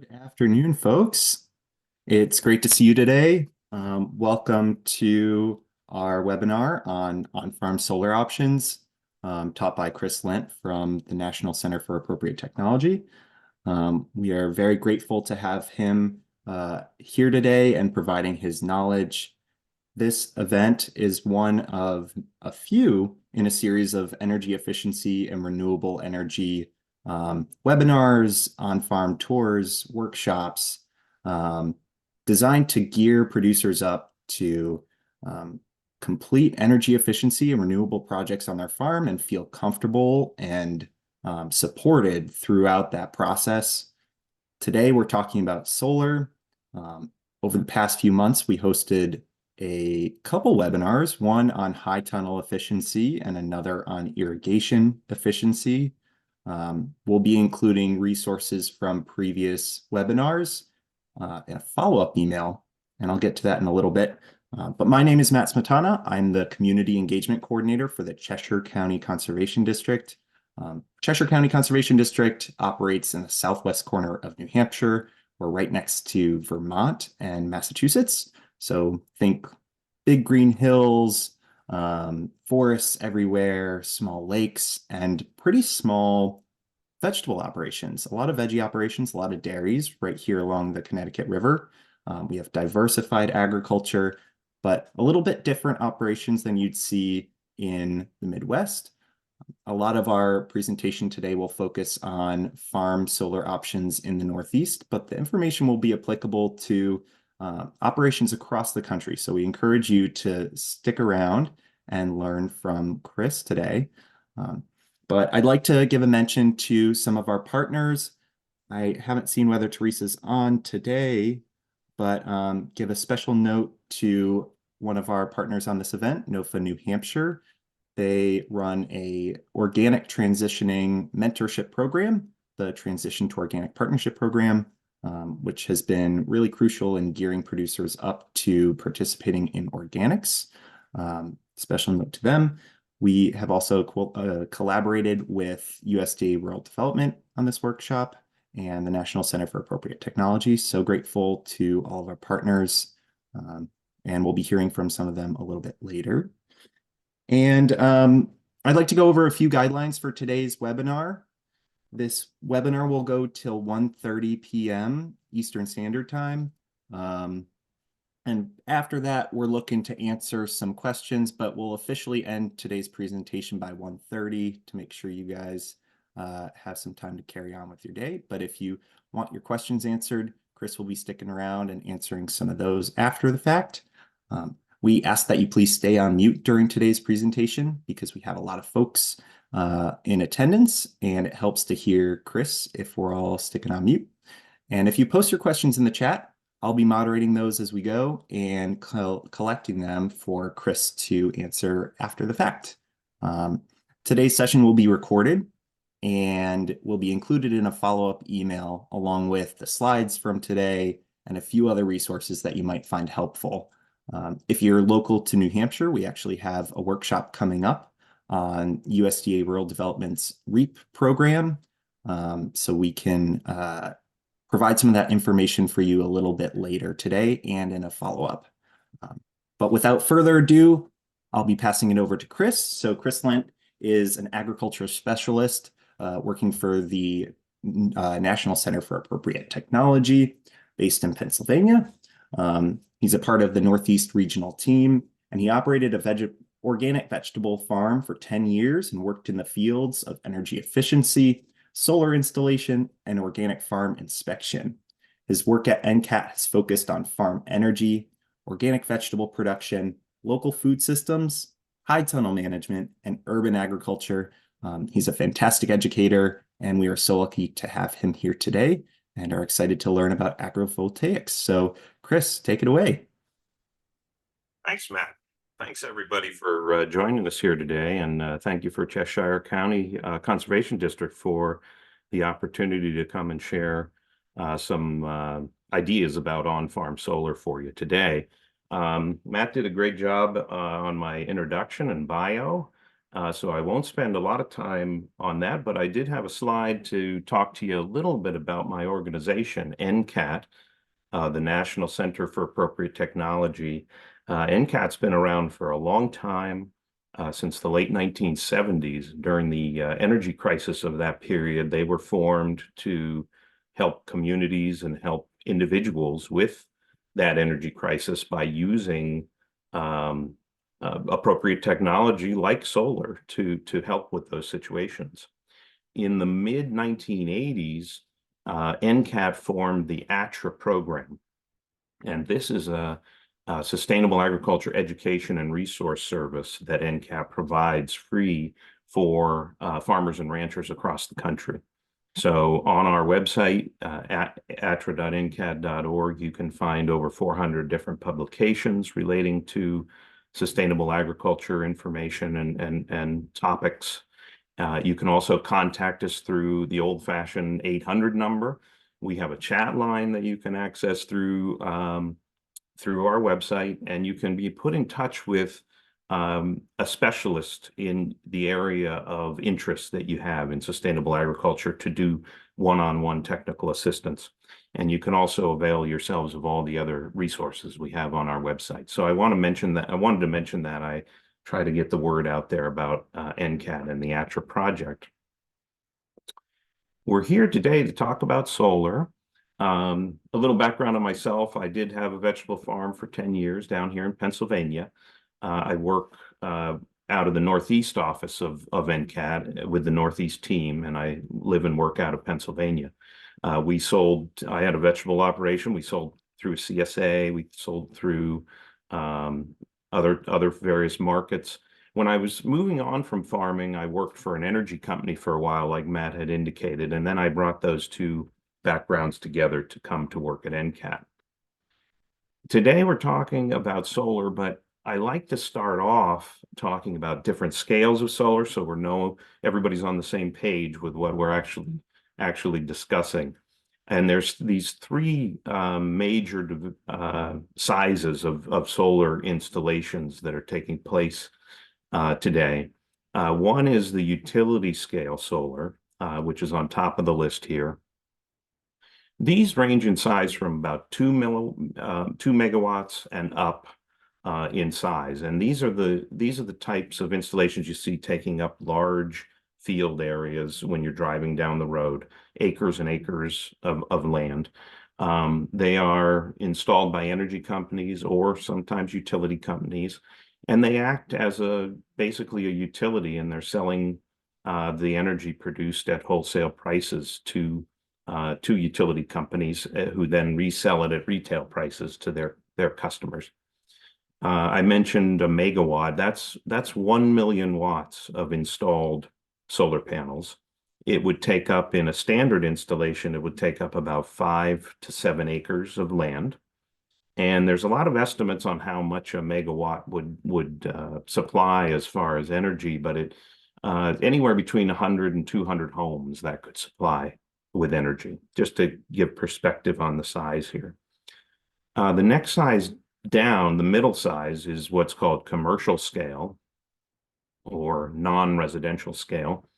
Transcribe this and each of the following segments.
Good afternoon, folks. It's great to see you today. Welcome to our webinar on on-farm solar options, taught by Chris Lent from the National Center for Appropriate Technology. We are very grateful to have him here today and providing his knowledge. This event is one of a few in a series of energy efficiency and renewable energy webinars, on-farm tours, workshops, designed to gear producers up to complete energy efficiency and renewable projects on their farm and feel comfortable and supported throughout that process. Today, we're talking about solar. Over the past few months, we hosted a couple webinars, one on high tunnel efficiency and another on irrigation efficiency. We'll be including resources from previous webinars in a follow-up email, and I'll get to that in a little bit. But my name is Matt Smetana. I'm the Community Engagement Coordinator for the Cheshire County Conservation District. Cheshire County Conservation District operates in the southwest corner of New Hampshire. We're right next to Vermont and Massachusetts. So think big green hills, forests everywhere, small lakes, and pretty small vegetable operations. A lot of veggie operations, a lot of dairies right here along the Connecticut River. We have diversified agriculture, but a little bit different operations than you'd see in the Midwest. A lot of our presentation today will focus on farm solar options in the Northeast, but the information will be applicable to operations across the country. So we encourage you to stick around and learn from Chris today. But I'd like to give a mention to some of our partners. I haven't seen whether Teresa's on today, but give a special note to one of our partners on this event, NOFA New Hampshire. They run a organic transitioning mentorship program, the Transition to Organic Partnership Program, which has been really crucial in gearing producers up to participating in organics. Special note to them. We have also collaborated with USDA Rural Development on this workshop and the National Center for Appropriate Technology. So grateful to all of our partners, and we'll be hearing from some of them a little bit later. And I'd like to go over a few guidelines for today's webinar. This webinar will go till 1:30 p.m. Eastern Standard Time. And after that, we're looking to answer some questions, but we'll officially end today's presentation by 1:30 to make sure you guys have some time to carry on with your day. But if you want your questions answered, Chris will be sticking around and answering some of those after the fact. We ask that you please stay on mute during today's presentation because we have a lot of folks in attendance, and it helps to hear Chris if we're all sticking on mute. And if you post your questions in the chat, I'll be moderating those as we go and collecting them for Chris to answer after the fact. Today's session will be recorded and will be included in a follow-up email along with the slides from today and a few other resources that you might find helpful. If you're local to New Hampshire, we actually have a workshop coming up on USDA Rural Development's REAP program. So we can provide some of that information for you a little bit later today and in a follow-up. But without further ado, I'll be passing it over to Chris. So Chris Lent is an agriculture specialist working for the National Center for Appropriate Technology based in Pennsylvania. He's a part of the Northeast Regional Team, and he operated a organic vegetable farm for 10 years and worked in the fields of energy efficiency, solar installation, and organic farm inspection. His work at NCAT has focused on farm energy, organic vegetable production, local food systems, high tunnel management, and urban agriculture. He's a fantastic educator, and we are so lucky to have him here today and are excited to learn about agrovoltaics. So, Chris, take it away. Thanks, Matt. Thanks, everybody, for joining us here today. And thank you for Cheshire County Conservation District for the opportunity to come and share some ideas about on-farm solar for you today. Matt did a great job on my introduction and bio. So I won't spend a lot of time on that, but I did have a slide to talk to you a little bit about my organization, NCAT, the National Center for Appropriate Technology. NCAT's been around for a long time, since the late 1970s. During the energy crisis of that period, they were formed to help communities and help individuals with that energy crisis by using appropriate technology like solar to help with those situations. In the mid 1980s, NCAT formed the ATTRA program, and this is a sustainable agriculture education and resource service that NCAT provides free for farmers and ranchers across the country. So on our website, at attra.ncat.org, you can find over 400 different publications relating to sustainable agriculture information and topics. You can also contact us through the old-fashioned 800 number. We have a chat line that you can access through our website, and you can be put in touch with a specialist in the area of interest that you have in sustainable agriculture to do one-on-one technical assistance. And you can also avail yourselves of all the other resources we have on our website. So I wanted to mention that I try to get the word out there about NCAT and the ATTRA project. We're here today to talk about solar. A little background on myself. I did have a vegetable farm for 10 years down here in Pennsylvania. I work out of the Northeast office of NCAT with the Northeast team, and I live and work out of Pennsylvania. I had a vegetable operation. We sold through CSA. We sold through other various markets. When I was moving on from farming, I worked for an energy company for a while, like Matt had indicated, and then I brought those two backgrounds together to come to work at NCAT. Today we're talking about solar, but I like to start off talking about different scales of solar so everybody's on the same page with what we're actually discussing. And there's these three major sizes of solar installations that are taking place today. One is the utility scale solar, which is on top of the list here. These range in size from about 2 megawatts and up in size. And these are the types of installations you see taking up large field areas when you're driving down the road, acres and acres of land. They are installed by energy companies or sometimes utility companies, and they act as basically a utility, and they're selling the energy produced at wholesale prices to utility companies who then resell it at retail prices to their customers. I mentioned a megawatt. That's 1 million watts of installed solar panels. It would take up, in a standard installation, it would take up about 5 to 7 acres of land. And there's a lot of estimates on how much a megawatt would supply as far as energy, but anywhere between 100 and 200 homes that could supply with energy, just to give perspective on the size here. The next size down, the middle size, is what's called commercial scale or non-residential scale.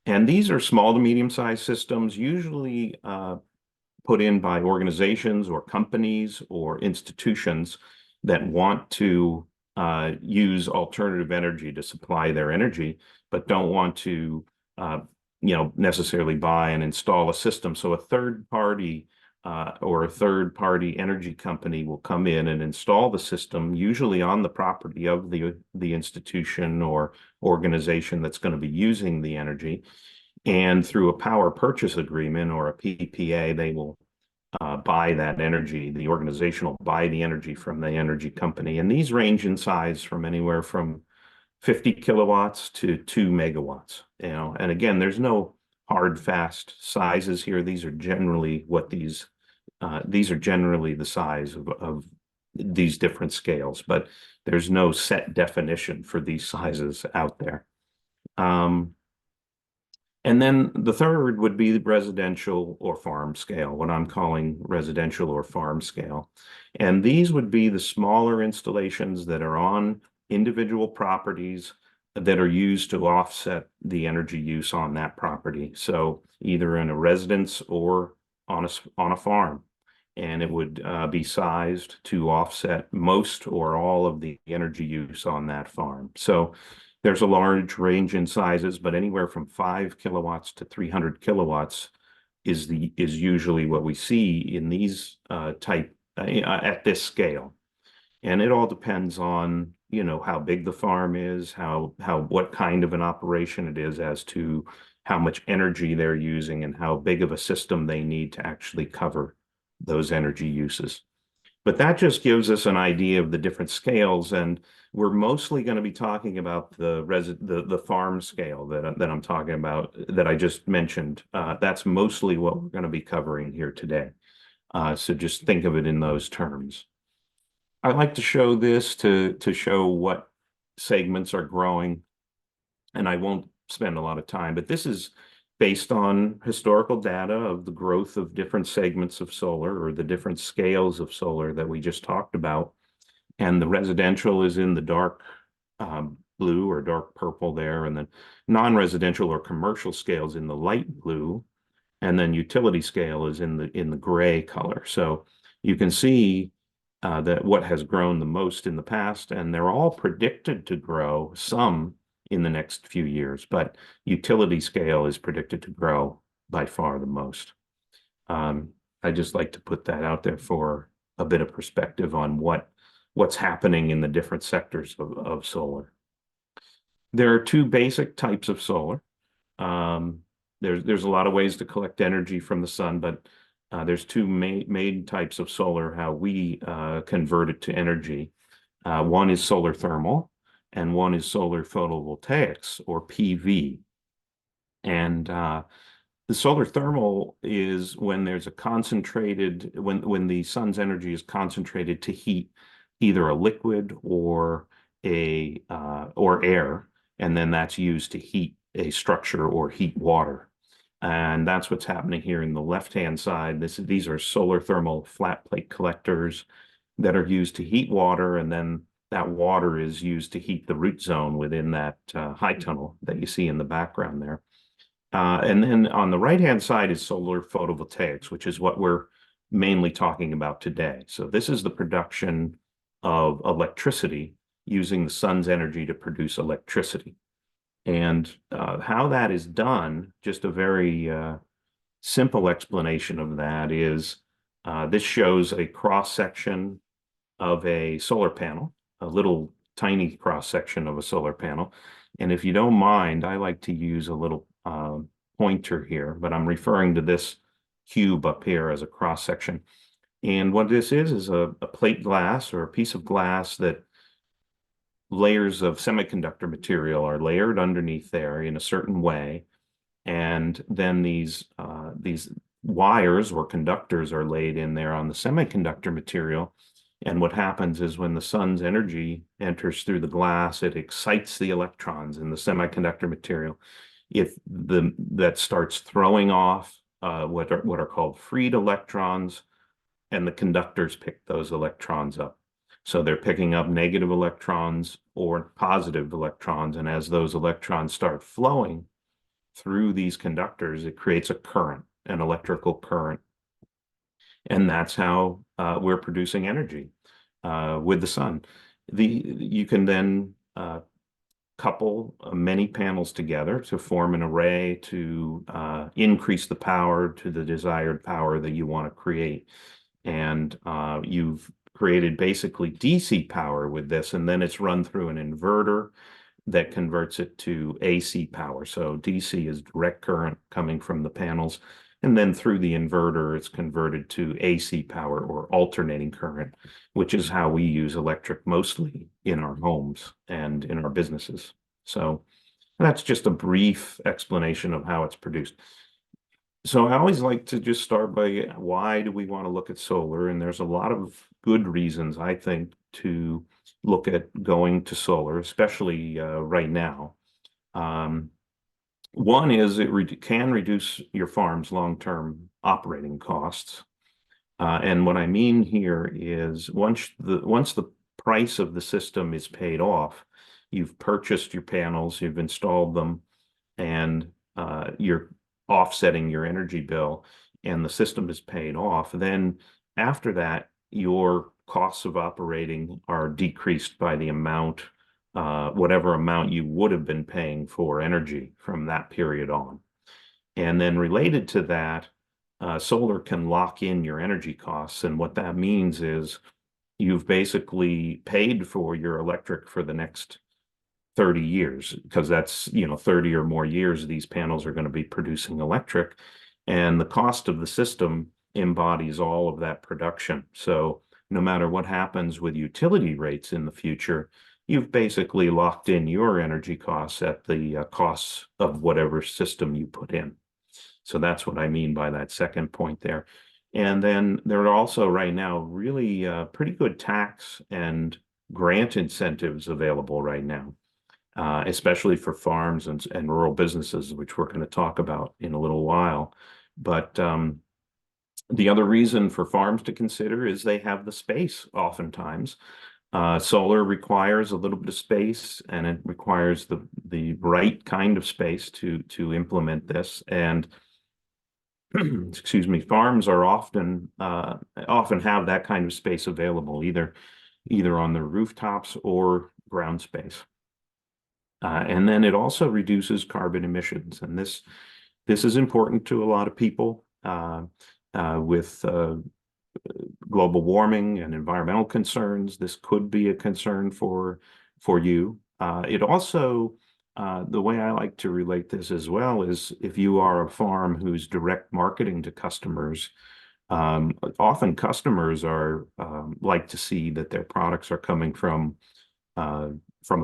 And these are small to medium-sized systems, usually put in by organizations or companies or institutions that want to use alternative energy to supply their energy, but don't want to necessarily buy and install a system. So a third party energy company will come in and install the system, usually on the property of the institution or organization that's going to be using the energy. And through a power purchase agreement or a PPA, they will buy that energy. The organization will buy the energy from the energy company. And these range in size from anywhere from 50 kilowatts to 2 megawatts. And again, there's no hard, fast sizes here. These are generally the size of these different scales, but there's no set definition for these sizes out there. And then the third would be the residential or farm scale, what I'm calling residential or farm scale. And these would be the smaller installations that are on individual properties that are used to offset the energy use on that property. So either in a residence or on a farm. And it would be sized to offset most or all of the energy use on that farm. So there's a large range in sizes, but anywhere from 5 kilowatts to 300 kilowatts is usually what we see in these at this scale. And it all depends on, how big the farm is, what kind of an operation it is, as to how much energy they're using and how big of a system they need to actually cover those energy uses. But that just gives us an idea of the different scales, and we're mostly going to be talking about the farm scale that I'm talking about, that I just mentioned. That's mostly what we're going to be covering here today. So just think of it in those terms. I like to show this to show what segments are growing, and I won't spend a lot of time, but this is based on historical data of the growth of different segments of solar, or the different scales of solar that we just talked about. And the residential is in the dark blue or dark purple there, and then non-residential or commercial scales in the light blue, and then utility scale is in the gray color. So you can see that what has grown the most in the past, and they're all predicted to grow some in the next few years, but utility scale is predicted to grow by far the most. I just like to put that out there for a bit of perspective on what's happening in the different sectors of solar. There are two basic types of solar. There's a lot of ways to collect energy from the sun, but there's two main types of solar, how we convert it to energy. One is solar thermal, and one is solar photovoltaics, or PV. And the solar thermal is when there's a concentrated, when the sun's energy is concentrated to heat either a liquid or air, and then that's used to heat a structure or heat water. And that's what's happening here in the left-hand side. These are solar thermal flat plate collectors that are used to heat water, and then that water is used to heat the root zone within that high tunnel that you see in the background there. And then on the right-hand side is solar photovoltaics, which is what we're mainly talking about today. So this is the production of electricity using the sun's energy to produce electricity. And how that is done, just a very simple explanation of that is this shows a cross-section of a solar panel, a little tiny cross-section of a solar panel. And if you don't mind, I like to use a little pointer here, but I'm referring to this cube up here as a cross-section. And what this is a plate glass, or a piece of glass that layers of semiconductor material are layered underneath there in a certain way. And then these wires or conductors are laid in there on the semiconductor material. And what happens is when the sun's energy enters through the glass, it excites the electrons in the semiconductor material. That starts throwing off what are called freed electrons, and the conductors pick those electrons up. So they're picking up negative electrons or positive electrons, and as those electrons start flowing through these conductors, it creates a current, an electrical current. And that's how we're producing energy with the sun. You can then couple many panels together to form an array to increase the power to the desired power that you want to create. And you've created basically DC power with this, and then it's run through an inverter that converts it to AC power. So DC is direct current coming from the panels, and then through the inverter, it's converted to AC power, or alternating current, which is how we use electric mostly in our homes and in our businesses. So that's just a brief explanation of how it's produced. So I always like to just start by, why do we want to look at solar? And there's a lot of good reasons, I think, to look at going to solar, especially right now. One is it can reduce your farm's long-term operating costs. And what I mean here is once the price of the system is paid off, you've purchased your panels, you've installed them, and you're offsetting your energy bill, and the system is paid off, then after that, your costs of operating are decreased by the amount, whatever amount you would have been paying for energy from that period on. And then related to that, solar can lock in your energy costs. And what that means is you've basically paid for your electric for the next 30 years, because that's, 30 or more years these panels are going to be producing electric. And the cost of the system embodies all of that production. So no matter what happens with utility rates in the future, you've basically locked in your energy costs at the costs of whatever system you put in. So that's what I mean by that second point there. And then there are also right now really pretty good tax and grant incentives available right now, especially for farms and rural businesses, which we're going to talk about in a little while. But the other reason for farms to consider is they have the space oftentimes. Solar requires a little bit of space, and it requires the right kind of space to implement this. And excuse me, farms are often have that kind of space available, either on the rooftops or ground space. And then it also reduces carbon emissions, and this is important to a lot of people with global warming and environmental concerns. This could be a concern for you. It also, the way I like to relate this as well is if you are a farm who's direct marketing to customers, often customers are like to see that their products are coming from a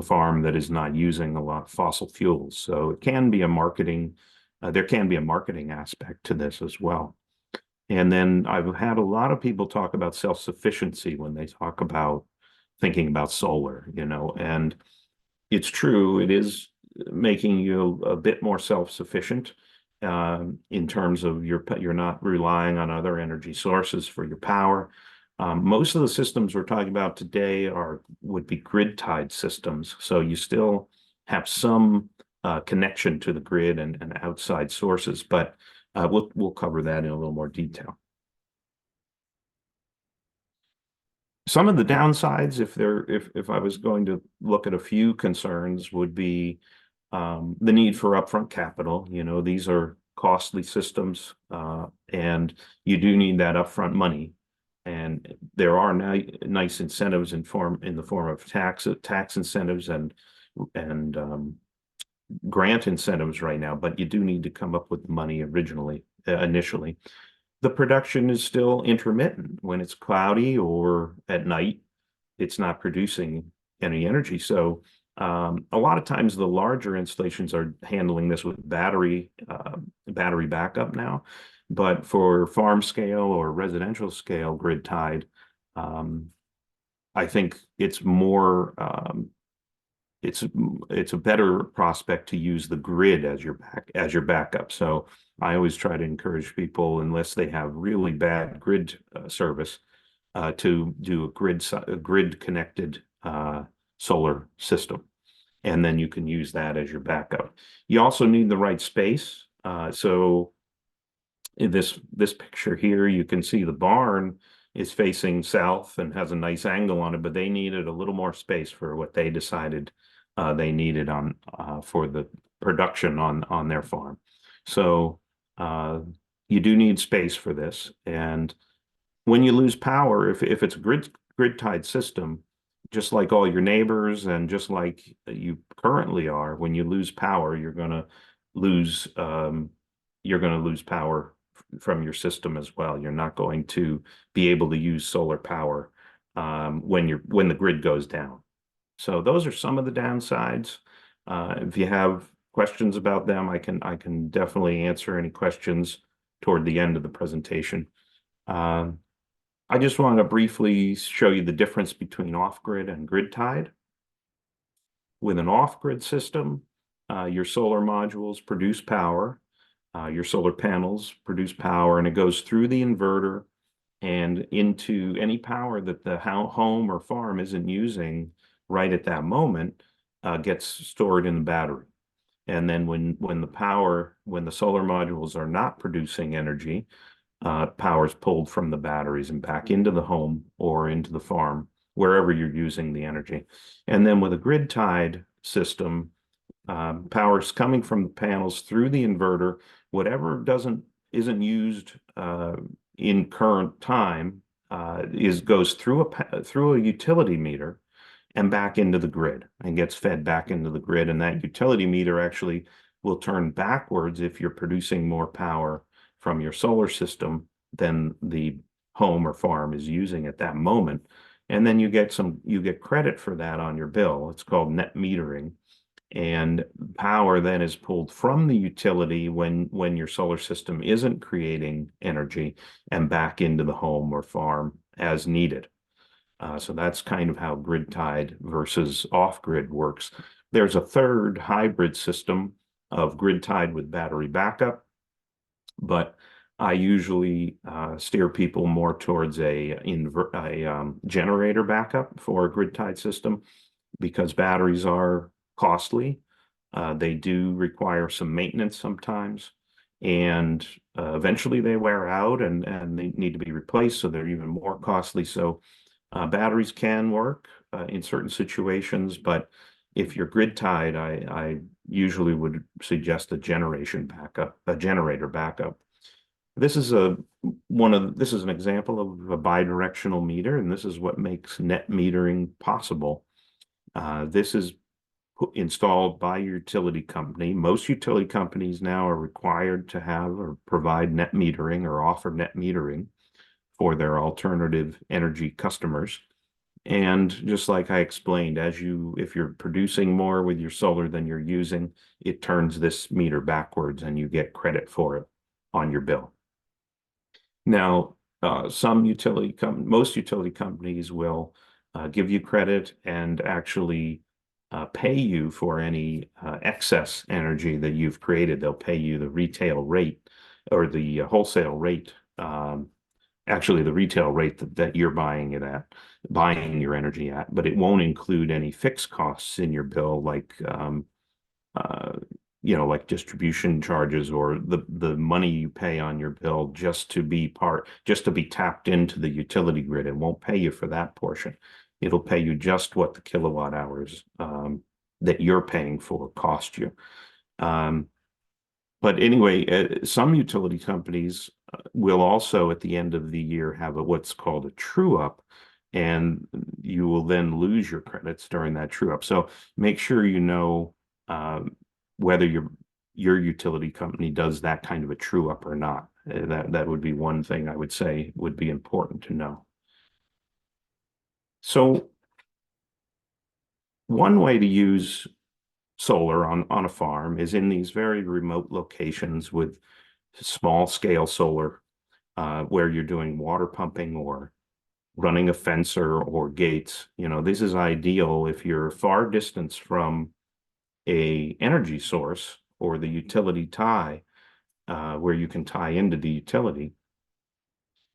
farm that is not using a lot of fossil fuels. So it can be a marketing, there can be a marketing aspect to this as well. And then I've had a lot of people talk about self-sufficiency when they talk about thinking about solar, and it's true, it is making you a bit more self-sufficient in terms of you're not relying on other energy sources for your power. Most of the systems we're talking about today would be grid-tied systems, so you still have some connection to the grid and outside sources, but we'll cover that in a little more detail. Some of the downsides, if I was going to look at a few concerns, would be the need for upfront capital. These are costly systems, and you do need that upfront money. And there are nice incentives in the form of tax incentives and grant incentives right now, but you do need to come up with money initially. The production is still intermittent. When it's cloudy or at night, it's not producing any energy. So a lot of times the larger installations are handling this with battery backup now. But for farm scale or residential scale grid tied, I think it's more it's a better prospect to use the grid as your backup. So I always try to encourage people, unless they have really bad grid service, to do a grid connected solar system, and then you can use that as your backup. You also need the right space. So in this picture here, you can see the barn is facing south and has a nice angle on it, but they needed a little more space for what they decided they needed for the production on their farm. So you do need space for this. And when you lose power, if it's a grid tied system, just like all your neighbors and just like you currently are, when you lose power, you're going to lose power from your system as well. You're not going to be able to use solar power when the grid goes down. So those are some of the downsides. If you have questions about them, I can definitely answer any questions toward the end of the presentation. I just want to briefly show you the difference between off-grid and grid-tied. With an off-grid system, your solar modules produce power, your solar panels produce power, and it goes through the inverter and into any power that the home or farm isn't using right at that moment. gets stored in the battery. And then when the solar modules are not producing energy, power is pulled from the batteries and back into the home or into the farm, wherever you're using the energy. And then with a grid-tied system, power is coming from the panels through the inverter. Whatever isn't used in current time goes through a utility meter and back into the grid and gets fed back into the grid. And that utility meter actually will turn backwards if you're producing more power from your solar system than the home or farm is using at that moment. And then you get credit for that on your bill. It's called net metering. And power then is pulled from the utility when your solar system isn't creating energy and back into the home or farm as needed. So that's kind of how grid-tied versus off-grid works. There's a third hybrid system of grid-tied with battery backup, but I usually steer people more towards a generator backup for a grid-tied system because batteries are costly. They do require some maintenance sometimes, and eventually they wear out and they need to be replaced, so they're even more costly. So batteries can work in certain situations, but if you're grid tied, I usually would suggest a generator backup. This is an example of a bidirectional meter, and this is what makes net metering possible. This is installed by your utility company. Most utility companies now are required to have or provide net metering or offer net metering for their alternative energy customers. And just like I explained, if you're producing more with your solar than you're using, it turns this meter backwards and you get credit for it on your bill. Now, most utility companies will give you credit and actually pay you for any excess energy that you've created. They'll pay you the retail rate or the wholesale rate, actually the retail rate that you're buying your energy at, but it won't include any fixed costs in your bill like like distribution charges or the money you pay on your bill just to be tapped into the utility grid. It won't pay you for that portion. It'll pay you just what the kilowatt hours that you're paying for cost you. But anyway, some utility companies will also at the end of the year have what's called a true up, and you will then lose your credits during that true up. So make sure you know whether your utility company does that kind of a true up or not. That would be one thing I would say would be important to know. So one way to use solar on a farm is in these very remote locations with small scale solar where you're doing water pumping or running a fencer or gates. This is ideal if you're far distance from a energy source or the utility tie where you can tie into the utility,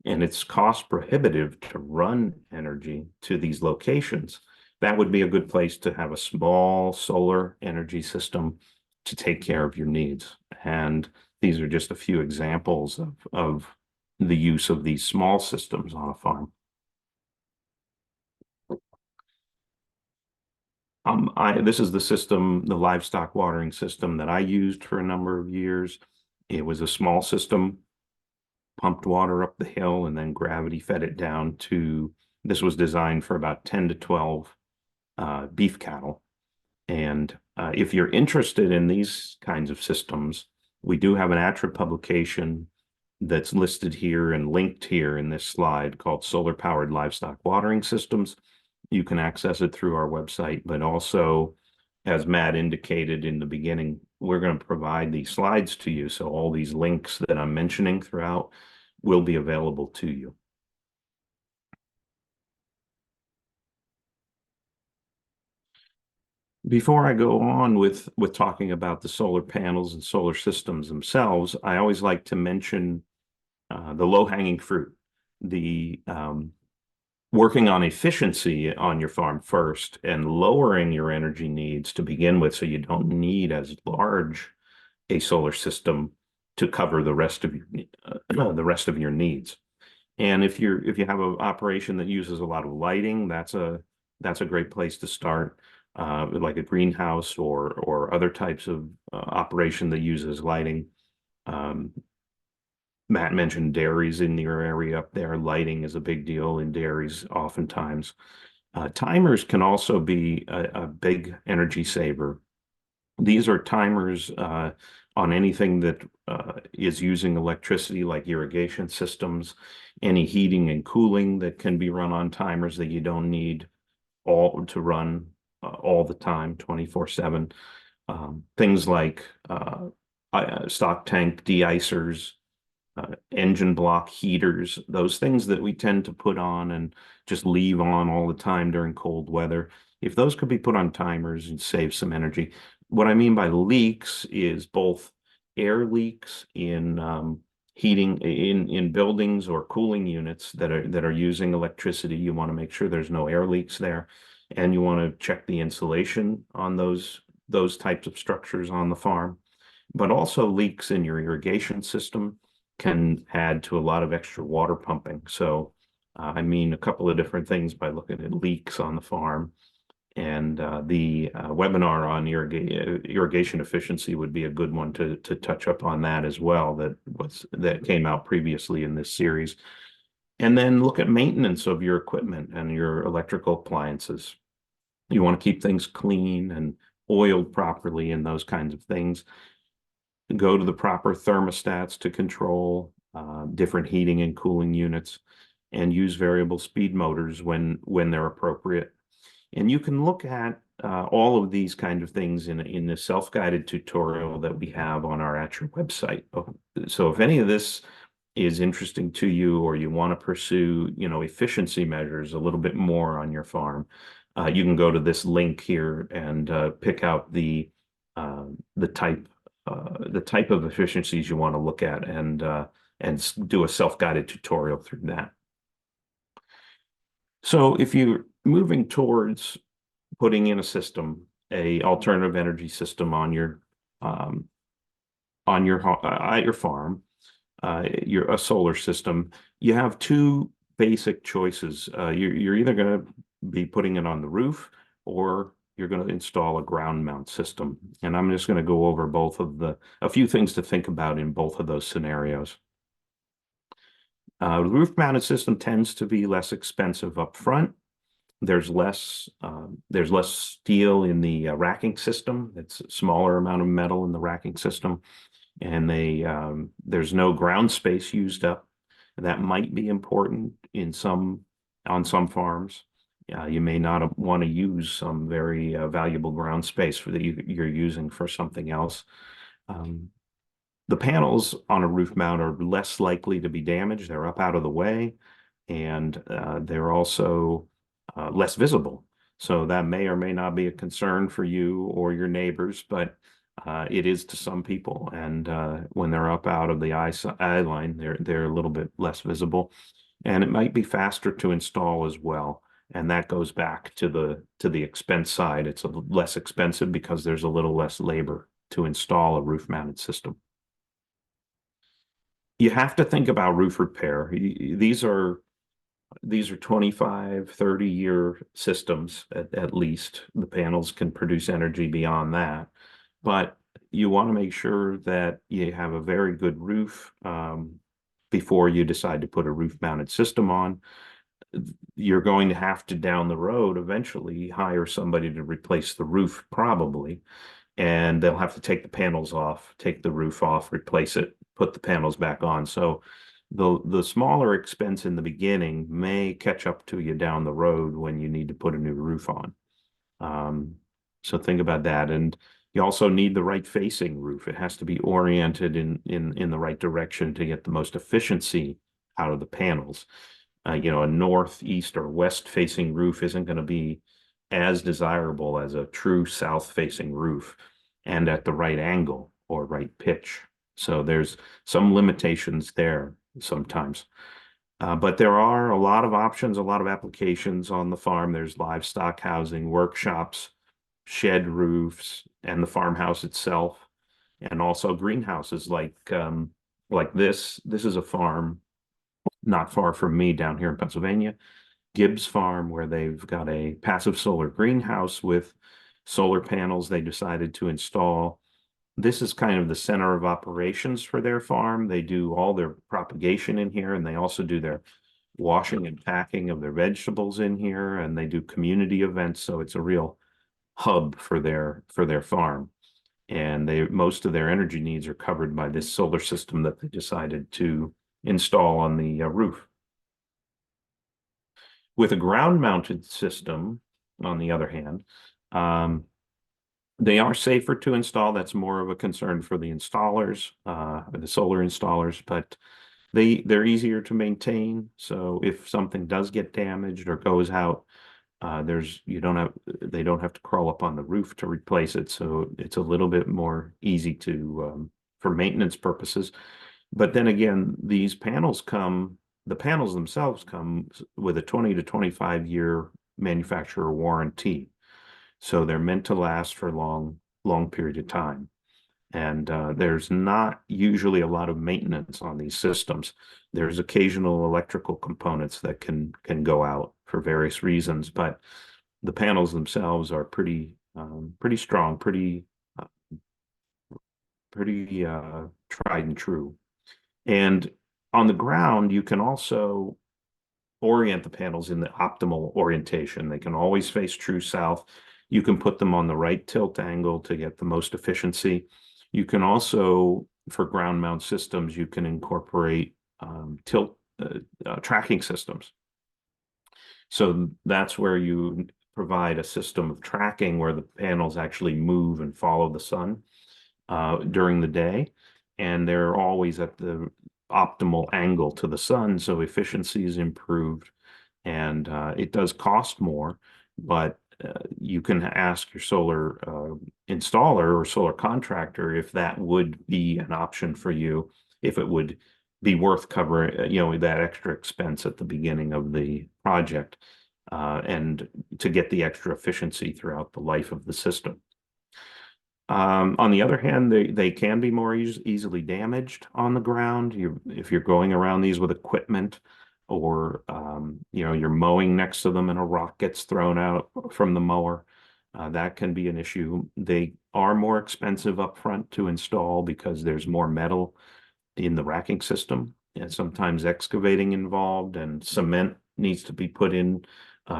and it's cost prohibitive to run energy to these locations. That would be a good place to have a small solar energy system to take care of your needs. And these are just a few examples of the use of these small systems on a farm. This is the livestock watering system that I used for a number of years. It was a small system, pumped water up the hill, and then gravity fed it down to, this was designed for about 10 to 12 beef cattle. And if you're interested in these kinds of systems, we do have an ATTRA publication that's listed here and linked here in this slide called Solar Powered Livestock Watering Systems. You can access it through our website, but also, as Matt indicated in the beginning, we're going to provide these slides to you. So all these links that I'm mentioning throughout will be available to you. Before I go on with talking about the solar panels and solar systems themselves, I always like to mention the low-hanging fruit, the working on efficiency on your farm first and lowering your energy needs to begin with, so you don't need as large a solar system to cover the rest of your needs. And if you have an operation that uses a lot of lighting, that's a great place to start, like a greenhouse or other types of operation that uses lighting. Um, Matt mentioned dairies in your area up there. Lighting is a big deal in dairies oftentimes. Timers can also be a big energy saver. These are timers on anything that is using electricity, like irrigation systems, any heating and cooling that can be run on timers that you don't need all to run all the time, 24/7. Things like stock tank de-icers, engine block heaters, those things that we tend to put on and just leave on all the time during cold weather. If those could be put on timers and save some energy. What I mean by leaks is both air leaks in heating in buildings or cooling units that are using electricity. You want to make sure there's no air leaks there, and you want to check the insulation on those types of structures on the farm. But also leaks in your irrigation system can add to a lot of extra water pumping. So I mean a couple of different things by looking at leaks on the farm. And the webinar on irrigation efficiency would be a good one to touch up on that as well, that came out previously in this series. And then look at maintenance of your equipment and your electrical appliances. You want to keep things clean and oiled properly and those kinds of things. Go to the proper thermostats to control different heating and cooling units, and use variable speed motors when they're appropriate. And you can look at all of these kind of things in the self-guided tutorial that we have on our ATTRA website. So if any of this is interesting to you, or you want to pursue, efficiency measures a little bit more on your farm, you can go to this link here and pick out the type of efficiencies you want to look at, and do a self-guided tutorial through that. So if you're moving towards putting in a system, a alternative energy system at your farm, a solar system, you have two basic choices. You're either going to be putting it on the roof, or you're going to install a ground mount system. And I'm just going to go over a few things to think about in both of those scenarios. The roof mounted system tends to be less expensive up front. There's less steel in the racking system. It's a smaller amount of metal in the racking system, and there's no ground space used up. That might be important on some farms. You may not want to use some very valuable ground space that you're using for something else. The panels on a roof mount are less likely to be damaged. They're up out of the way, and they're also less visible. So that may or may not be a concern for you or your neighbors, but it is to some people. And when they're up out of the eye line, they're a little bit less visible, and it might be faster to install as well. And that goes back to the expense side. It's less expensive because there's a little less labor to install a roof mounted system. You have to think about roof repair. These are 25, 30-year systems at least. The panels can produce energy beyond that, but you want to make sure that you have a very good roof before you decide to put a roof mounted system on. You're going to have to, down the road, eventually hire somebody to replace the roof, probably, and they'll have to take the panels off, take the roof off, replace it, put the panels back on. So the smaller expense in the beginning may catch up to you down the road when you need to put a new roof on. So think about that. And you also need the right facing roof. It has to be oriented in the right direction to get the most efficiency out of the panels. A north, east, or west facing roof isn't going to be as desirable as a true south facing roof, and at the right angle or right pitch. So there's some limitations there sometimes. But there are a lot of options, a lot of applications on the farm. There's livestock housing, workshops, shed roofs, and the farmhouse itself, and also greenhouses like this. This is a farm not far from me down here in Pennsylvania, Gibbs Farm, where they've got a passive solar greenhouse with solar panels they decided to install. This is kind of the center of operations for their farm. They do all their propagation in here, and they also do their washing and packing of their vegetables in here, and they do community events. So it's a real hub for their farm. And most of their energy needs are covered by this solar system that they decided to install on the roof. With a ground-mounted system, on the other hand, they are safer to install. That's more of a concern for the installers, the solar installers, but they're easier to maintain. So if something does get damaged or goes out, they don't have to crawl up on the roof to replace it. So it's a little bit more easy to for maintenance purposes. But then again, the panels themselves come with a 20 to 25-year manufacturer warranty. So they're meant to last for a long period of time. And there's not usually a lot of maintenance on these systems. There's occasional electrical components that can go out for various reasons, but the panels themselves are pretty strong, pretty tried and true. And on the ground, you can also orient the panels in the optimal orientation. They can always face true south. You can put them on the right tilt angle to get the most efficiency. You can also, for ground mount systems, you can incorporate tilt tracking systems. So that's where you provide a system of tracking where the panels actually move and follow the sun during the day. And they're always at the optimal angle to the sun, so efficiency is improved. And it does cost more, but you can ask your solar installer or solar contractor if that would be an option for you, if it would be worth covering, that extra expense at the beginning of the project, and to get the extra efficiency throughout the life of the system. On the other hand, they can be more easily damaged on the ground. If you're going around these with equipment, or you're mowing next to them and a rock gets thrown out from the mower, that can be an issue. They are more expensive up front to install because there's more metal in the racking system, and sometimes excavating involved, and cement needs to be put in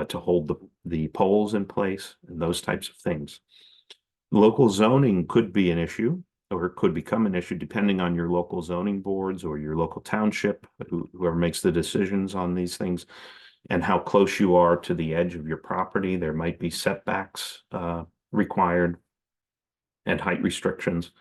to hold the poles in place, and those types of things. Local zoning could be an issue, or it could become an issue depending on your local zoning boards or your local township, whoever makes the decisions on these things, and how close you are to the edge of your property. There might be setbacks required and height restrictions.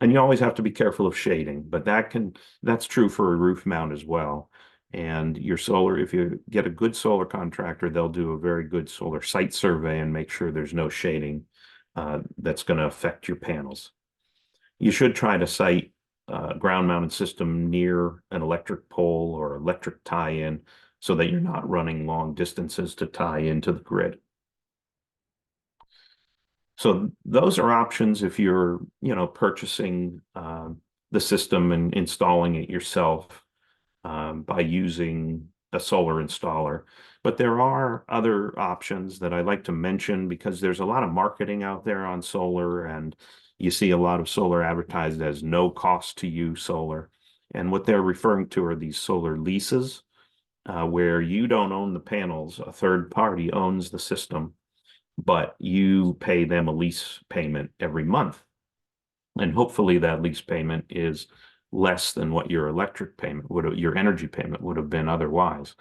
And you always have to be careful of shading, but that's true for a roof mount as well. And your solar, if you get a good solar contractor, they'll do a very good solar site survey and make sure there's no shading that's going to affect your panels. You should try to site a ground-mounted system near an electric pole or electric tie-in so that you're not running long distances to tie into the grid. So those are options if you're, purchasing the system and installing it yourself by using a solar installer. But there are other options that I like to mention because there's a lot of marketing out there on solar, and you see a lot of solar advertised as no cost to you solar. And what they're referring to are these solar leases, where you don't own the panels, a third party owns the system, but you pay them a lease payment every month. And hopefully that lease payment is less than what your your energy payment would have been otherwise.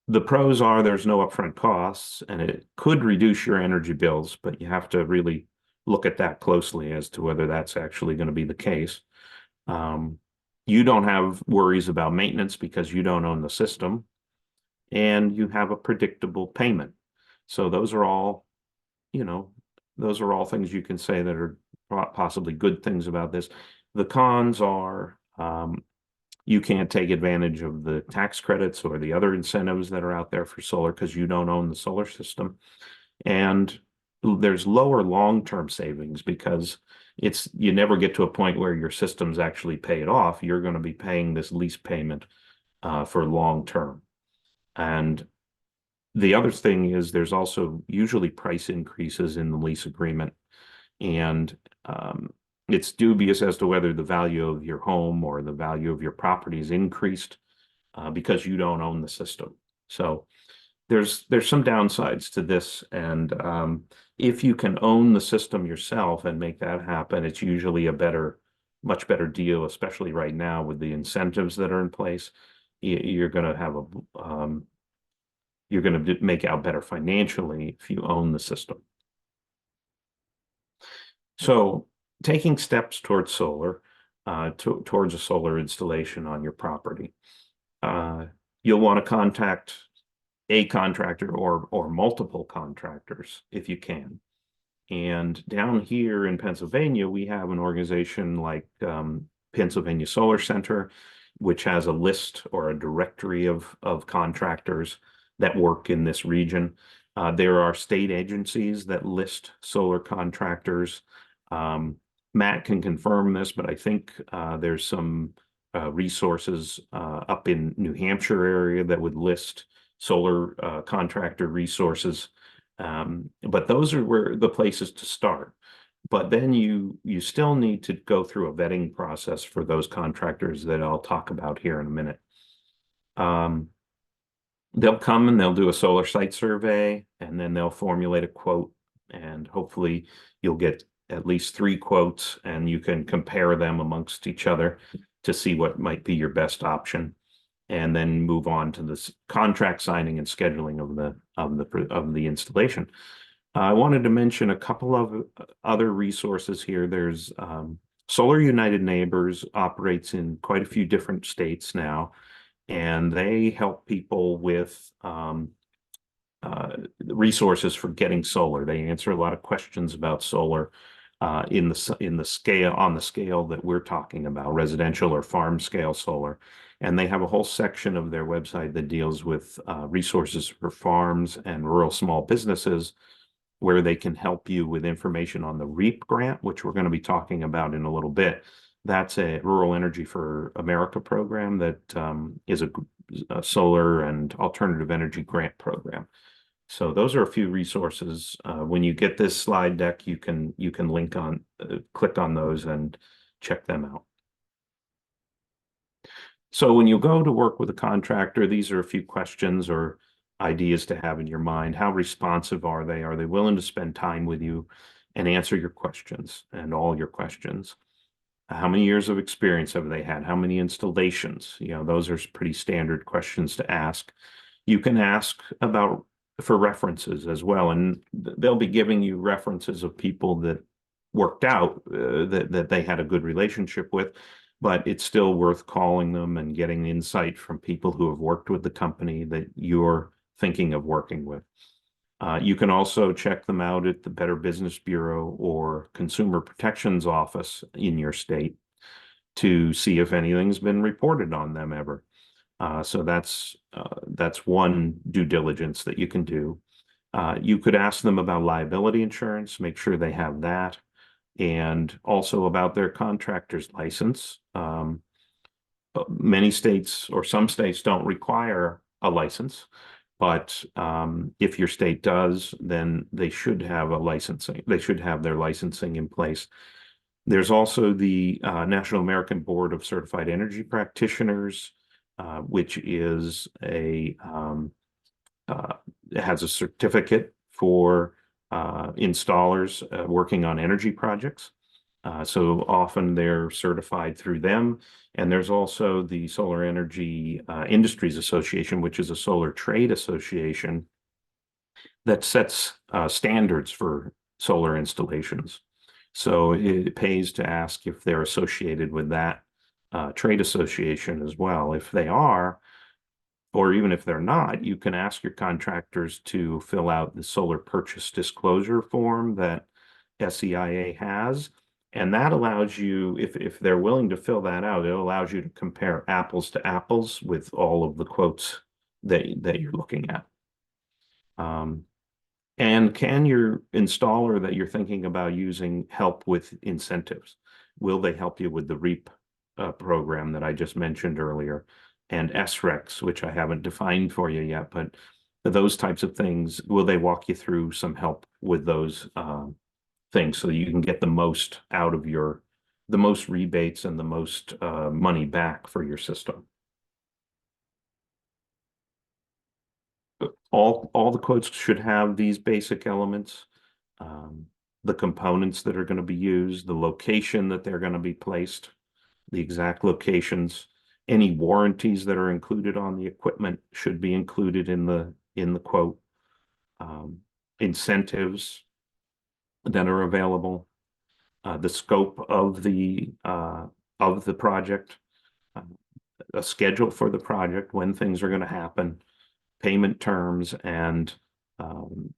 The pros are there's no upfront costs, and it could reduce your energy bills, but you have to really look at that closely as to whether that's actually going to be the case. You don't have worries about maintenance because you don't own the system, and you have a predictable payment. So those are all things you can say that are possibly good things about this. The cons are you can't take advantage of the tax credits or the other incentives that are out there for solar because you don't own the solar system. And there's lower long-term savings because you never get to a point where your system's actually paid off. You're going to be paying this lease payment for long term. And the other thing is there's also usually price increases in the lease agreement. And it's dubious as to whether the value of your home or the value of your property is increased because you don't own the system. So there's some downsides to this. And if you can own the system yourself and make that happen, it's usually much better deal, especially right now with the incentives that are in place. You're going to have you're going to make out better financially if you own the system. So taking steps towards solar, towards a solar installation on your property, you'll want to contact a contractor or multiple contractors if you can. And down here in Pennsylvania, we have an organization like Pennsylvania Solar Center, which has a list or a directory of contractors that work in this region. There are state agencies that list solar contractors. Matt can confirm this, but I think there's some resources up in New Hampshire area that would list solar contractor resources. But those are where the places to start. But then you still need to go through a vetting process for those contractors that I'll talk about here in a minute. They'll come and they'll do a solar site survey, and then they'll formulate a quote, and hopefully you'll get at least 3 quotes, and you can compare them amongst each other to see what might be your best option, and then move on to this contract signing and scheduling of the installation. I wanted to mention a couple of other resources here. There's Solar United Neighbors operates in quite a few different states now, and they help people with resources for getting solar. They answer a lot of questions about solar on the scale that we're talking about, residential or farm scale solar. And they have a whole section of their website that deals with resources for farms and rural small businesses, where they can help you with information on the REAP grant, which we're going to be talking about in a little bit. That's a Rural Energy for America program that is a solar and alternative energy grant program. So those are a few resources. When you get this slide deck, you can click on those and check them out. So when you go to work with a contractor, these are a few questions or ideas to have in your mind. How responsive are they? Are they willing to spend time with you and answer your questions and all your questions? How many years of experience have they had? How many installations? Those are pretty standard questions to ask. You can ask for references as well, and they'll be giving you references of people that worked out that they had a good relationship with, but it's still worth calling them and getting insight from people who have worked with the company that you're thinking of working with. You can also check them out at the Better Business Bureau or Consumer Protections Office in your state to see if anything's been reported on them ever. So that's one due diligence that you can do. You could ask them about liability insurance, make sure they have that, and also about their contractor's license. Many states or some states don't require a license, but if your state does, then they should have they should have their licensing in place. There's also the National American Board of Certified Energy Practitioners, which is has a certificate for installers working on energy projects. So often they're certified through them. And there's also the Solar Energy Industries Association, which is a solar trade association that sets standards for solar installations. So it pays to ask if they're associated with that trade association as well. If they are, or even if they're not, you can ask your contractors to fill out the solar purchase disclosure form that SEIA has, And that allows you, if they're willing to fill that out, it allows you to compare apples to apples with all of the quotes that you're looking at. And can your installer that you're thinking about using help with incentives? Will they help you with the REAP program that I just mentioned earlier, and SRECs, which I haven't defined for you yet, but those types of things, will they walk you through some help with those things so you can get the most out of the most rebates and the most money back for your system? All the quotes should have these basic elements, the components that are going to be used, the location that they're going to be placed, the exact locations, any warranties that are included on the equipment should be included in the quote, incentives that are available, the scope of the project, a schedule for the project, when things are going to happen, payment terms, and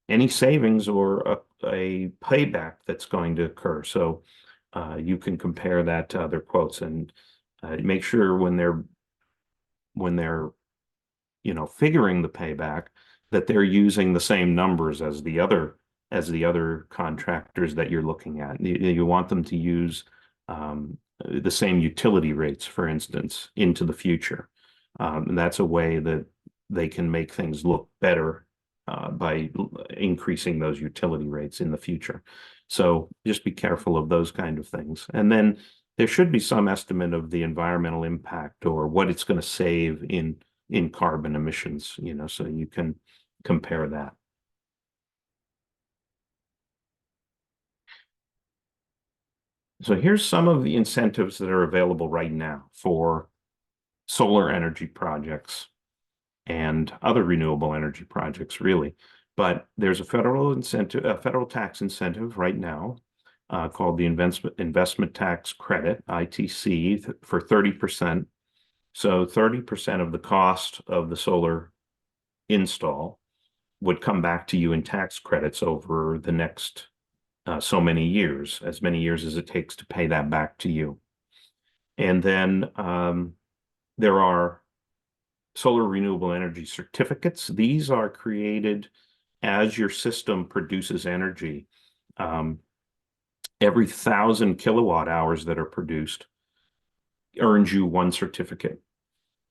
any savings or a payback that's going to occur. So you can compare that to other quotes and make sure when they're figuring the payback that they're using the same numbers as the other contractors that you're looking at. You want them to use the same utility rates, for instance, into the future. And that's a way that they can make things look better by increasing those utility rates in the future. So just be careful of those kind of things. And then there should be some estimate of the environmental impact or what it's going to save in carbon emissions, so you can compare that. So here's some of the incentives that are available right now for solar energy projects and other renewable energy projects, really. But there's a federal tax incentive right now called the investment tax credit, ITC, for 30%. So 30% of the cost of the solar install would come back to you in tax credits over the next so many years, as many years as it takes to pay that back to you. And then there are solar renewable energy certificates. These are created as your system produces energy. Every 1,000 kilowatt hours that are produced earns you one certificate.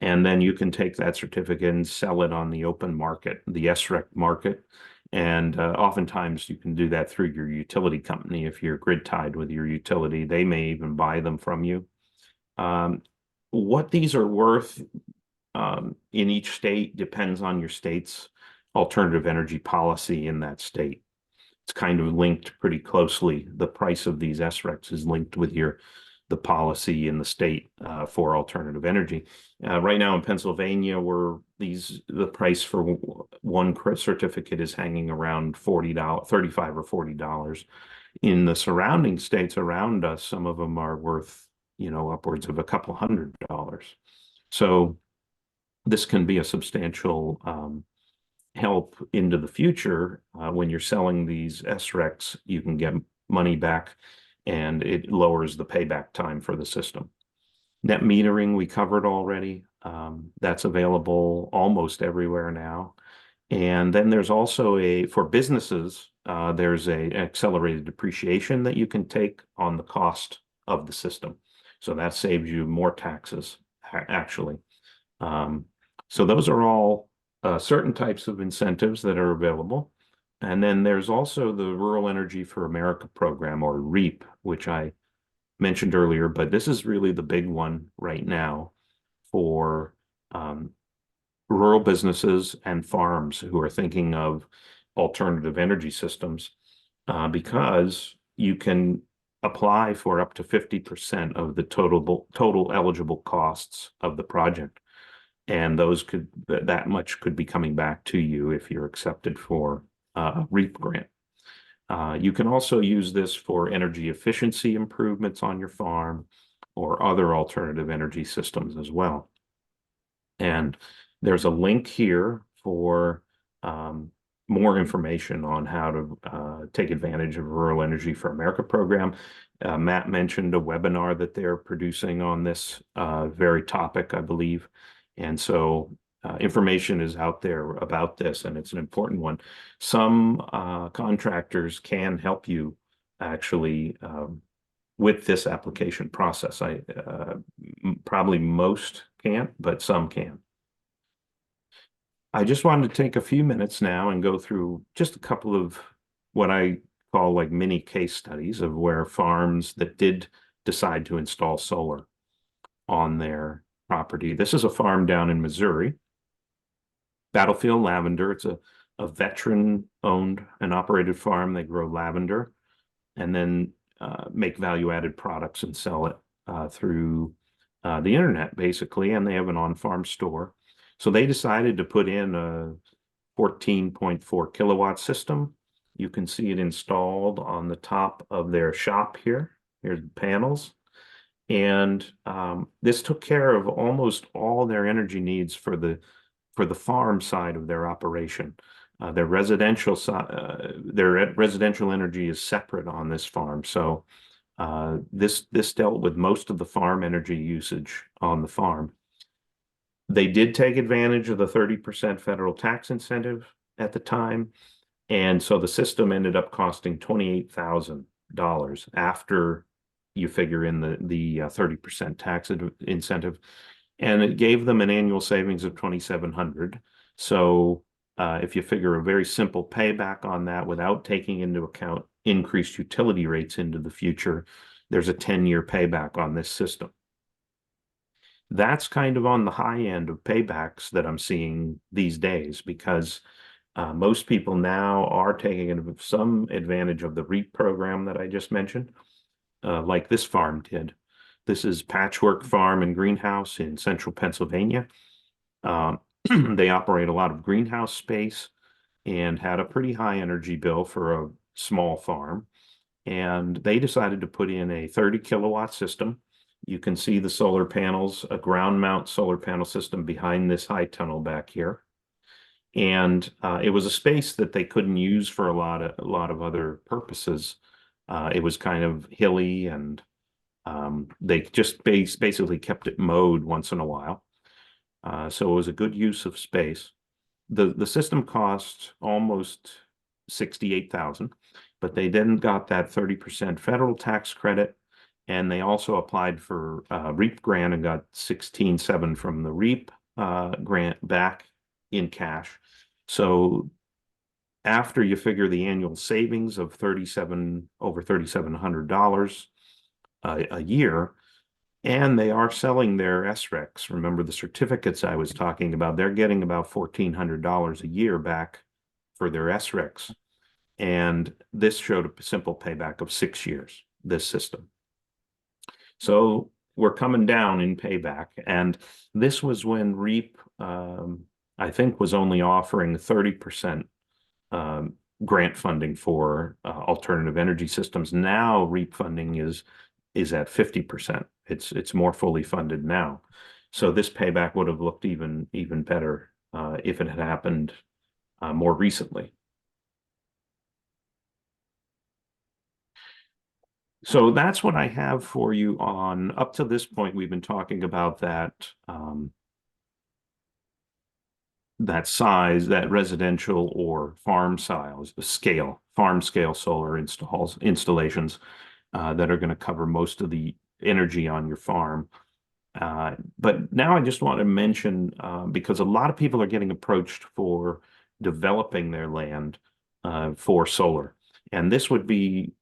And then you can take that certificate and sell it on the open market, the SREC market. And oftentimes you can do that through your utility company. If you're grid tied with your utility, they may even buy them from you. What these are worth in each state depends on your state's alternative energy policy in that state. It's kind of linked pretty closely. The price of these SRECs is linked with the policy in the state for alternative energy. Right now in Pennsylvania, the price for one certificate is hanging around $40, $35 or $40. In the surrounding states around us, some of them are worth, upwards of a couple $100. So this can be a substantial help into the future. When you're selling these SRECs, you can get money back and it lowers the payback time for the system. Net metering, we covered already. That's available almost everywhere now. And then there's also for businesses, there's an accelerated depreciation that you can take on the cost of the system. So that saves you more taxes, actually. So those are all certain types of incentives that are available. And then there's also the Rural Energy for America program, or REAP, which I mentioned earlier, but this is really the big one right now for rural businesses and farms who are thinking of alternative energy systems, because you can apply for up to 50% of the total eligible costs of the project. And that much could be coming back to you if you're accepted for a REAP grant. You can also use this for energy efficiency improvements on your farm or other alternative energy systems as well. And there's a link here for more information on how to take advantage of Rural Energy for America program. Matt mentioned a webinar that they're producing on this very topic, I believe. And so information is out there about this, and it's an important one. Some contractors can help you actually with this application process. Probably most can't, but some can. I just wanted to take a few minutes now and go through just a couple of what I call like mini case studies of where farms that did decide to install solar on their property. This is a farm down in Missouri, Battlefield Lavender. It's a veteran-owned and operated farm. They grow lavender and then make value-added products and sell it through the internet, basically, and they have an on-farm store. So they decided to put in a 14.4 kilowatt system. You can see it installed on the top of their shop here. Here's the panels. And this took care of almost all their energy needs for the farm side of their operation. Their residential energy is separate on this farm. So this dealt with most of the farm energy usage on the farm. They did take advantage of the 30% federal tax incentive at the time. And so the system ended up costing $28,000 after you figure in the 30% tax incentive. And it gave them an annual savings of $2,700. So if you figure a very simple payback on that without taking into account increased utility rates into the future, there's a 10-year payback on this system. That's kind of on the high end of paybacks that I'm seeing these days, because most people now are taking some advantage of the REAP program that I just mentioned, like this farm did. This is Patchwork Farm and Greenhouse in central Pennsylvania. They operate a lot of greenhouse space and had a pretty high energy bill for a small farm. And they decided to put in a 30 kilowatt system. You can see the solar panels, a ground mount solar panel system behind this high tunnel back here. And it was a space that they couldn't use for a lot of other purposes. It was kind of hilly, and they just basically kept it mowed once in a while. So it was a good use of space. The system cost almost $68,000, but they then got that 30% federal tax credit. And they also applied for REAP grant and got $16,700 from the REAP grant back in cash. So after you figure the annual savings of over $3,700 a year, and they are selling their SRECs. Remember the certificates I was talking about? They're getting about $1,400 a year back for their SRECs. And this showed a simple payback of 6 years, this system. So we're coming down in payback. And this was when REAP, I think, was only offering 30% grant funding for alternative energy systems. Now REAP funding is at 50%. It's more fully funded now. So this payback would have looked even better if it had happened more recently. So that's what I have for you on. Up to this point, we've been talking about that size, that residential or farm size, farm scale solar installations that are going to cover most of the energy on your farm. But now I just want to mention, because a lot of people are getting approached for developing their land for solar. And this would be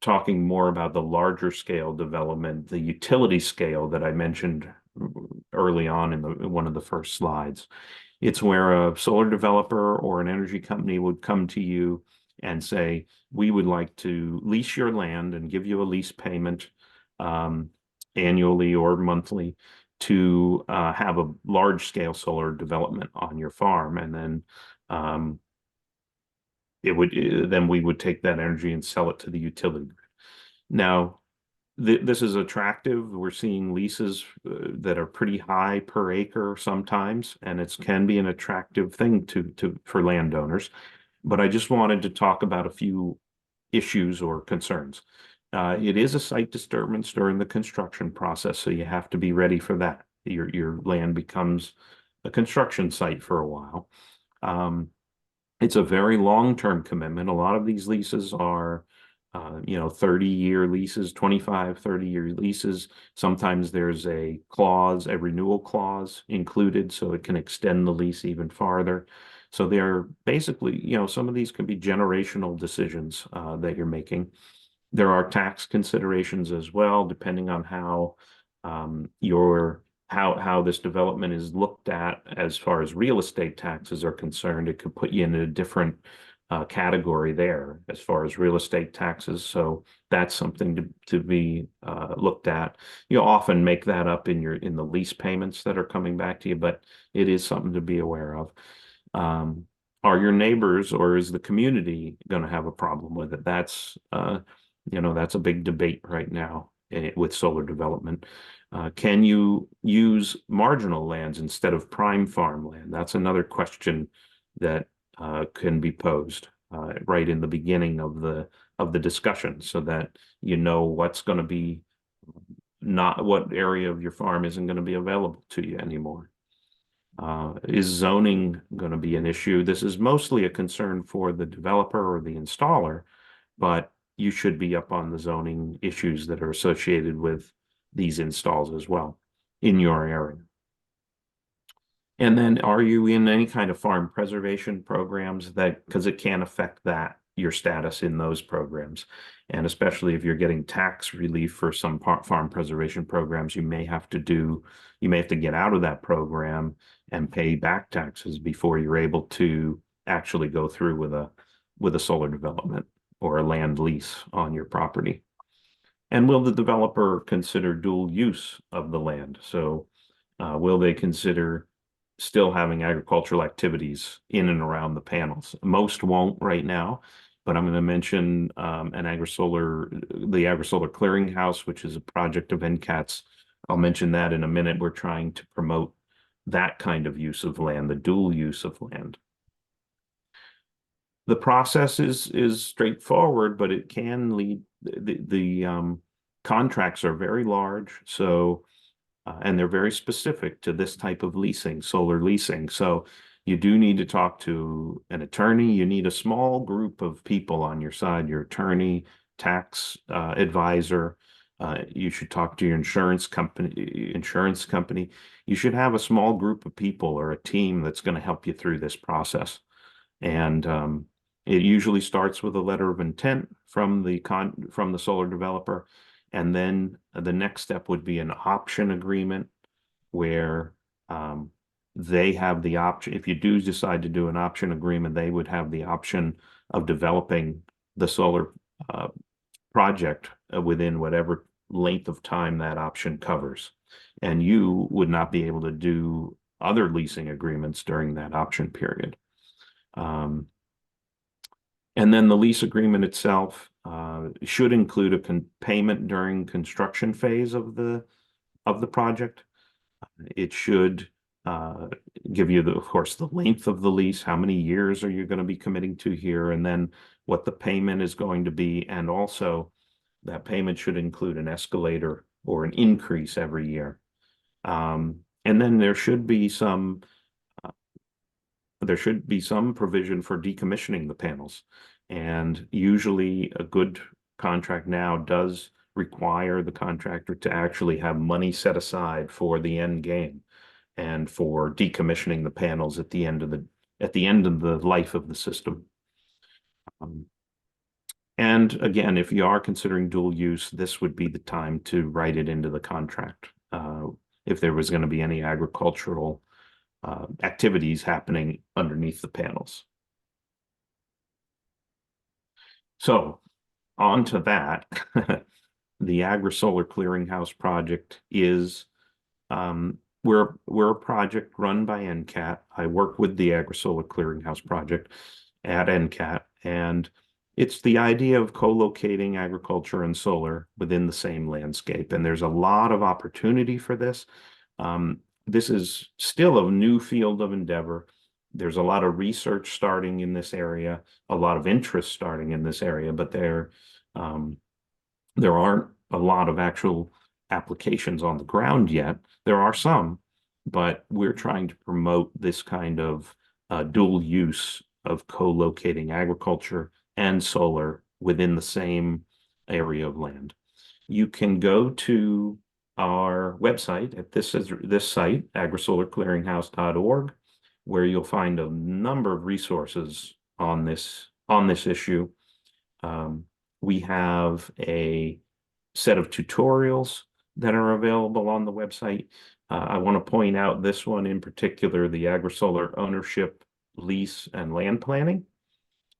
talking more about the larger scale development, the utility scale that I mentioned early on in one of the first slides. It's where a solar developer or an energy company would come to you and say, we would like to lease your land and give you a lease payment annually or monthly to have a large scale solar development on your farm. And then then we would take that energy and sell it to the utility grid. Now, this is attractive. We're seeing leases that are pretty high per acre sometimes, and it can be an attractive thing for landowners. But I just wanted to talk about a few issues or concerns. It is a site disturbance during the construction process, so you have to be ready for that. Your land becomes a construction site for a while. It's a very long-term commitment. A lot of these leases are, 30-year leases, 25, 30-year leases. Sometimes there's a clause, a renewal clause included, so it can extend the lease even farther. So they're basically, some of these can be generational decisions that you're making. There are tax considerations as well, depending on how how this development is looked at as far as real estate taxes are concerned. It could put you in a different category there as far as real estate taxes. So that's something to be looked at. You often make that up in the lease payments that are coming back to you, but it is something to be aware of. Are your neighbors or is the community going to have a problem with it? That's that's a big debate right now with solar development. Can you use marginal lands instead of prime farmland? That's another question that can be posed right in the beginning of the discussion, so that you know what's going to be not what area of your farm isn't going to be available to you anymore. Is zoning going to be an issue? This is mostly a concern for the developer or the installer, but you should be up on the zoning issues that are associated with these installs as well in your area. And then are you in any kind of farm preservation programs because it can affect your status in those programs. And especially if you're getting tax relief for some farm preservation programs, you may have to get out of that program and pay back taxes before you're able to actually go through with a solar development or a land lease on your property. And will the developer consider dual use of the land? So will they consider still having agricultural activities in and around the panels? Most won't right now, but I'm going to mention the Agrisolar Clearinghouse, which is a project of NCAT's. I'll mention that in a minute. We're trying to promote that kind of use of land, the dual use of land. The process is straightforward, but it can lead, the contracts are very large, so and they're very specific to this type of leasing, solar leasing. So you do need to talk to an attorney. You need a small group of people on your side, your attorney, tax advisor. You should talk to your insurance company. You should have a small group of people or a team that's going to help you through this process. And it usually starts with a letter of intent from the solar developer. And then the next step would be an option agreement where they have the option. If you do decide to do an option agreement, they would have the option of developing the solar project within whatever length of time that option covers. And you would not be able to do other leasing agreements during that option period. And then the lease agreement itself should include a payment during construction phase of the project. It should give you, of course, the length of the lease, how many years are you going to be committing to here, and then what the payment is going to be. And also that payment should include an escalator or an increase every year. And then there should be some provision for decommissioning the panels. And usually a good contract now does require the contractor to actually have money set aside for the end game and for decommissioning the panels at the end of the life of the system. And again, if you are considering dual use, this would be the time to write it into the contract. If there was going to be any agricultural activities happening underneath the panels. So on to that, the Agrisolar Clearinghouse project is, we're a project run by NCAT. I work with the Agrisolar Clearinghouse project at NCAT, and it's the idea of co-locating agriculture and solar within the same landscape. And there's a lot of opportunity for this. This is still a new field of endeavor. There's a lot of research starting in this area, a lot of interest starting in this area, but there aren't a lot of actual applications on the ground yet. There are some, but we're trying to promote this kind of dual use of co-locating agriculture and solar within the same area of land. You can go to our website at this site, agrisolarclearinghouse.org, where you'll find a number of resources on this issue. We have a set of tutorials that are available on the website. I want to point out this one in particular, the Agrisolar ownership, lease, and land planning.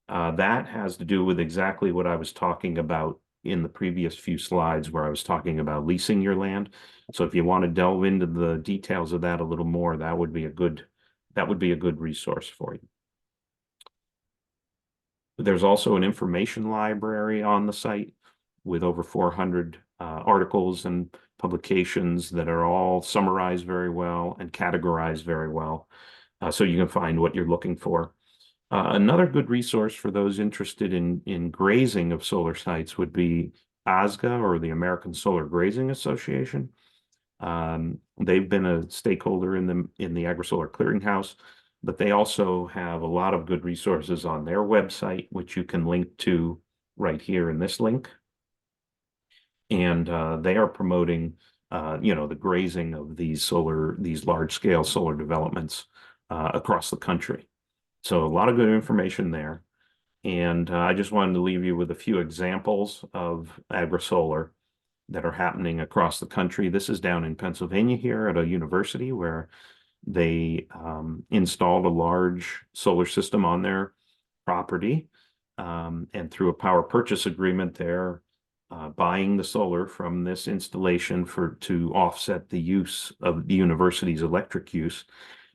That has to do with exactly what I was talking about in the previous few slides, where I was talking about leasing your land. So if you want to delve into the details of that a little more, that would be a good resource for you. There's also an information library on the site with over 400 articles and publications that are all summarized very well and categorized very well, so you can find what you're looking for. Another good resource for those interested in grazing of solar sites would be ASGA, or the American Solar Grazing Association. They've been a stakeholder in the Agrisolar Clearinghouse, but they also have a lot of good resources on their website, which you can link to right here in this link. And they are promoting, the grazing of these large-scale solar developments across the country. So a lot of good information there. And I just wanted to leave you with a few examples of Agrisolar that are happening across the country. This is down in Pennsylvania here at a university where they installed a large solar system on their property. And through a power purchase agreement, they're buying the solar from this installation to offset the use of the university's electric use.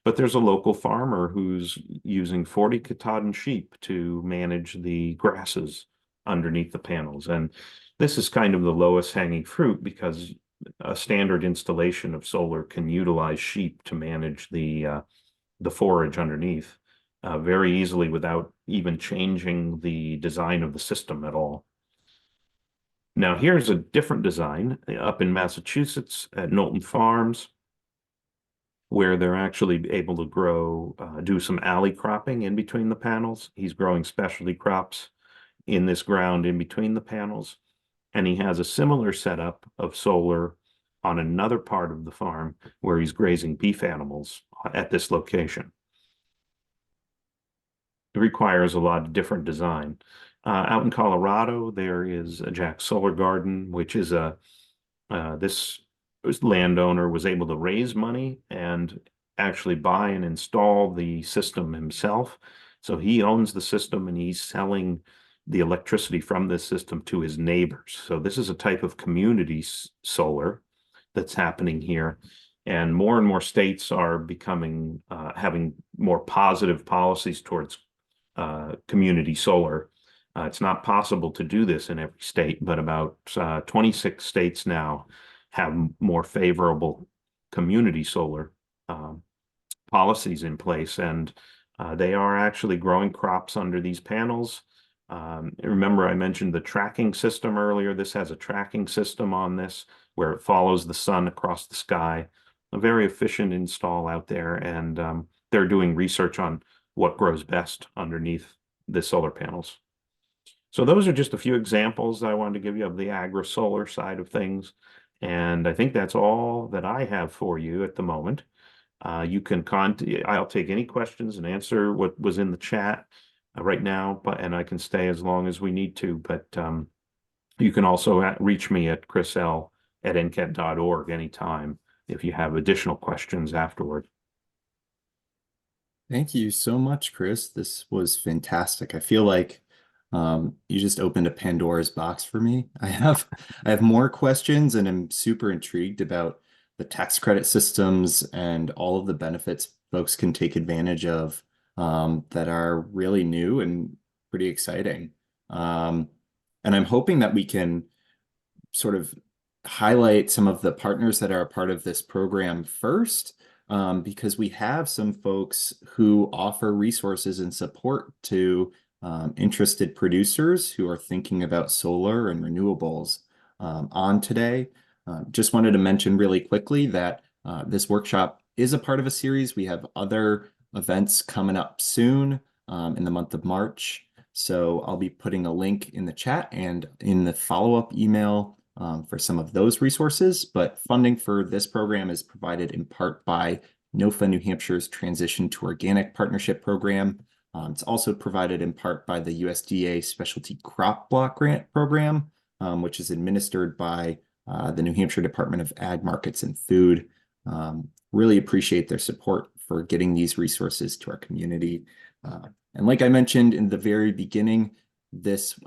But there's a local farmer who's using 40 Katahdin sheep to manage the grasses underneath the panels. And this is kind of the lowest hanging fruit, because a standard installation of solar can utilize sheep to manage the forage underneath very easily without even changing the design of the system at all. Now, here's a different design up in Massachusetts at Nolton Farms, where they're actually able to do some alley cropping in between the panels. He's growing specialty crops in this ground in between the panels. And he has a similar setup of solar on another part of the farm where he's grazing beef animals at this location. It requires a lot of different design. Out in Colorado, there is a Jack Solar Garden, which is this landowner was able to raise money and actually buy and install the system himself. So he owns the system and he's selling the electricity from this system to his neighbors. So this is a type of community solar that's happening here. And more states are becoming, having more positive policies towards community solar. It's not possible to do this in every state, but about 26 states now have more favorable community solar policies in place. And they are actually growing crops under these panels. Remember, I mentioned the tracking system earlier. This has a tracking system on this where it follows the sun across the sky. A very efficient install out there. And they're doing research on what grows best underneath the solar panels. So those are just a few examples that I wanted to give you of the Agrisolar side of things. And I think that's all that I have for you at the moment. You can I'll take any questions and answer what was in the chat right now, and I can stay as long as we need to. But you can also reach me at chrisl@ncat.org anytime if you have additional questions afterward. Thank you so much, Chris. This was fantastic. I feel like you just opened a Pandora's box for me. I have more questions, and I'm super intrigued about the tax credit systems and all of the benefits folks can take advantage of that are really new and pretty exciting. And I'm hoping that we can sort of highlight some of the partners that are a part of this program first, because we have some folks who offer resources and support to interested producers who are thinking about solar and renewables on today. Just wanted to mention really quickly that this workshop is a part of a series. We have other events coming up soon in the month of March. So I'll be putting a link in the chat and in the follow-up email for some of those resources. But funding for this program is provided in part by NOFA New Hampshire's Transition to Organic Partnership Program. It's also provided in part by the USDA Specialty Crop Block Grant Program, which is administered by the New Hampshire Department of Ag Markets and Food. Really appreciate their support for getting these resources to our community. And like I mentioned in the very beginning, this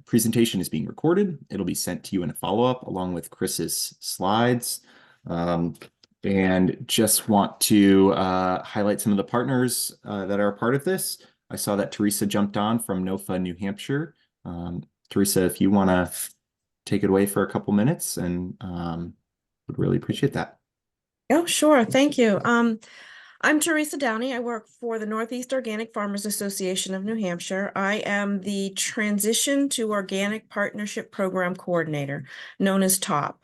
presentation is being recorded. It'll be sent to you in a follow-up along with Chris's slides. And just want to highlight some of the partners that are a part of this. I saw that Teresa jumped on from NOFA New Hampshire. Teresa, if you want to take it away for a couple minutes, and would really appreciate that. Oh, sure. Thank you. I'm Teresa Downey. I work for the Northeast Organic Farmers Association of New Hampshire. I am the Transition to Organic Partnership Program Coordinator, known as TOPP.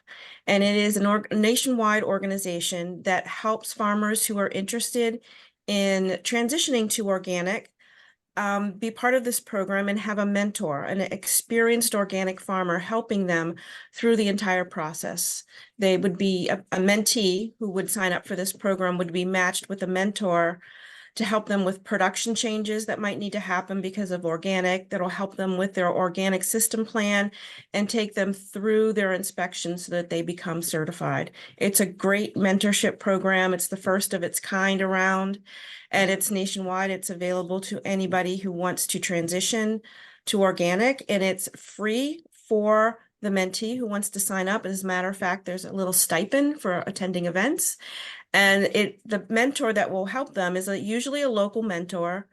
And it is a nationwide organization that helps farmers who are interested in transitioning to organic be part of this program and have a mentor, an experienced organic farmer helping them through the entire process. They would be a mentee who would sign up for this program would be matched with a mentor to help them with production changes that might need to happen because of organic, that'll help them with their organic system plan and take them through their inspection so that they become certified. It's a great mentorship program. It's the first of its kind around, and it's nationwide. It's available to anybody who wants to transition to organic, and it's free for the mentee who wants to sign up. As a matter of fact, there's a little stipend for attending events. And the mentor that will help them is usually a local mentor,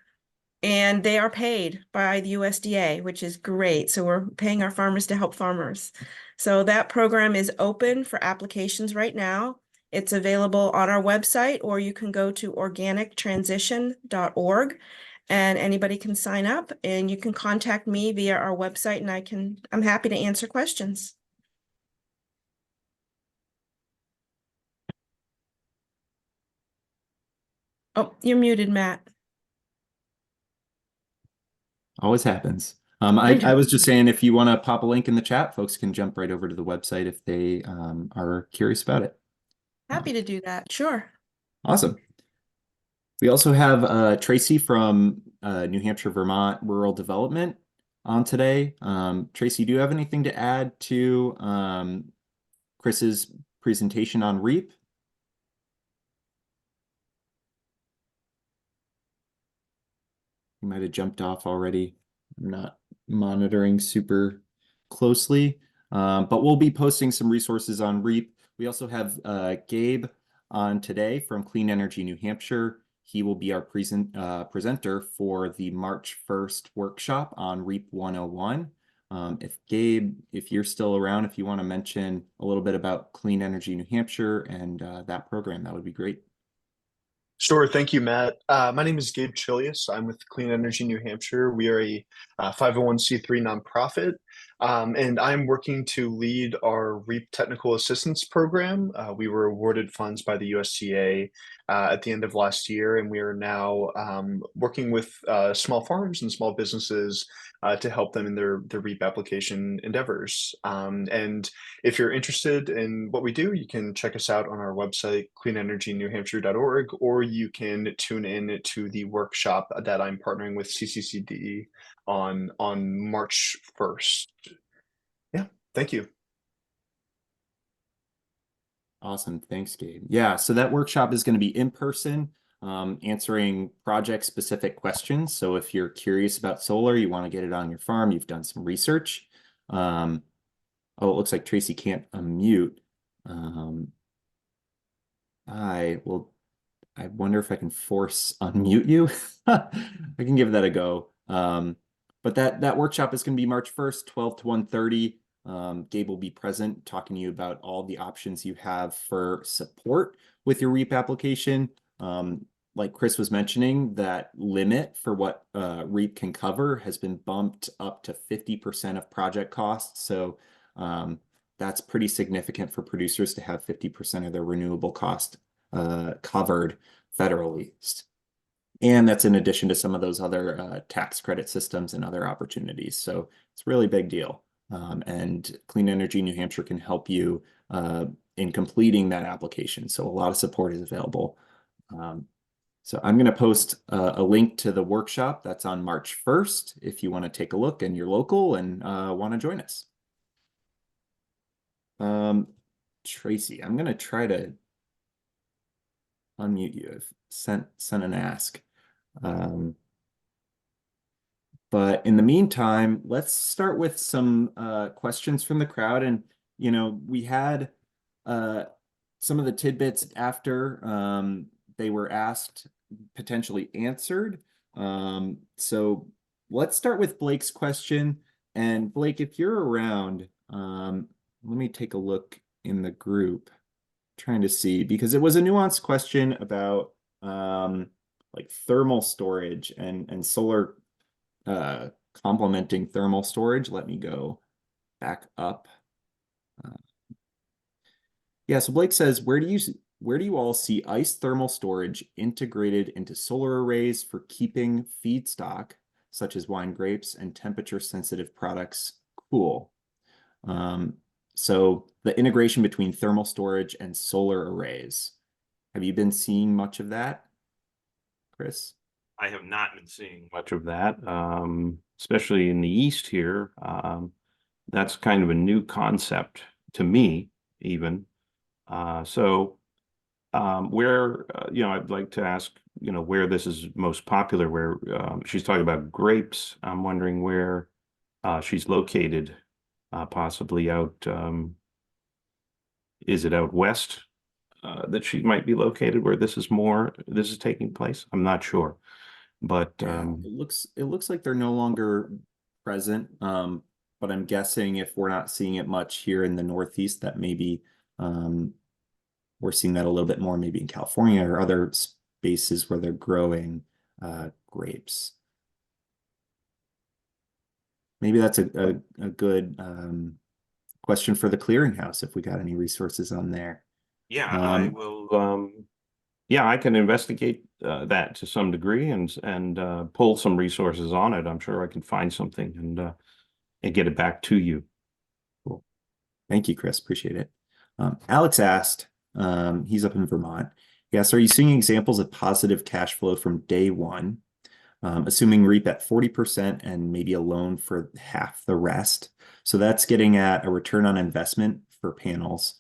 and they are paid by the USDA, which is great. So we're paying our farmers to help farmers. So that program is open for applications right now. It's available on our website, or you can go to organictransition.org and anybody can sign up, and you can contact me via our website, and I'm happy to answer questions. Oh, you're muted, Matt. Always happens. I was just saying, if you want to pop a link in the chat, folks can jump right over to the website if they are curious about it. Happy to do that. Sure. Awesome. We also have Tracy from New Hampshire, Vermont Rural Development on today. Tracy, do you have anything to add to Chris's presentation on REAP? You might have jumped off already. I'm not monitoring super closely, but we'll be posting some resources on REAP. We also have Gabe on today from Clean Energy New Hampshire. He will be our presenter for the March 1st workshop on REAP 101. Gabe, if you're still around, if you want to mention a little bit about Clean Energy New Hampshire and that program, that would be great. Sure. Thank you, Matt. My name is Gabe Chilius. I'm with Clean Energy New Hampshire. We are a 501c3 nonprofit, and I'm working to lead our REAP Technical Assistance Program. We were awarded funds by the USDA at the end of last year, and we are now working with small farms and small businesses to help them in their REAP application endeavors. And if you're interested in what we do, you can check us out on our website, cleanenergynewhampshire.org, or you can tune in to the workshop that I'm partnering with CCCD on March 1st. Yeah, thank you. Awesome. Thanks, Gabe. Yeah, so that workshop is going to be in person, answering project-specific questions. So if you're curious about solar, you want to get it on your farm, you've done some research. Oh, it looks like Tracy can't unmute. I wonder if I can force unmute you. I can give that a go. But that workshop is going to be March 1st, 12 to 1:30. Gabe will be present talking to you about all the options you have for support with your REAP application. Like Chris was mentioning, that limit for what REAP can cover has been bumped up to 50% of project costs. So that's pretty significant for producers to have 50% of their renewable cost covered federally. And that's in addition to some of those other tax credit systems and other opportunities. So it's a really big deal. And Clean Energy New Hampshire can help you in completing that application. So a lot of support is available. So I'm going to post a link to the workshop that's on March 1st if you want to take a look and you're local and want to join us. Tracy, I'm going to try to unmute you. I've sent an ask. But in the meantime, let's start with some questions from the crowd. And, you know, we had some of the tidbits after they were asked potentially answered. So let's start with Blake's question. And Blake, if you're around, let me take a look in the group, trying to see, because it was a nuanced question about like thermal storage and solar complementing thermal storage. Let me go back up. Yeah, so Blake says, where do you all see ice thermal storage integrated into solar arrays for keeping feedstock, such as wine grapes and temperature-sensitive products, cool? So the integration between thermal storage and solar arrays, have you been seeing much of that, Chris? I have not been seeing much of that, especially in the East here. That's kind of a new concept to me, even. Where, you know, I'd like to ask, you know, where this is most popular, where she's talking about grapes. I'm wondering where she's located, possibly out, is it out west that she might be located where this is taking place? I'm not sure. But it looks like they're no longer present. But I'm guessing if we're not seeing it much here in the Northeast, that maybe we're seeing that a little bit more maybe in California or other spaces where they're growing grapes. Maybe that's a good question for the clearinghouse if we got any resources on there. Yeah, I will. Yeah, I can investigate that to some degree and pull some resources on it. I'm sure I can find something and get it back to you. Cool. Thank you, Chris. Appreciate it. Alex asked, he's up in Vermont. Yes, are you seeing examples of positive cash flow from day one, assuming REAP at 40% and maybe a loan for half the rest? So that's getting at a return on investment for panels.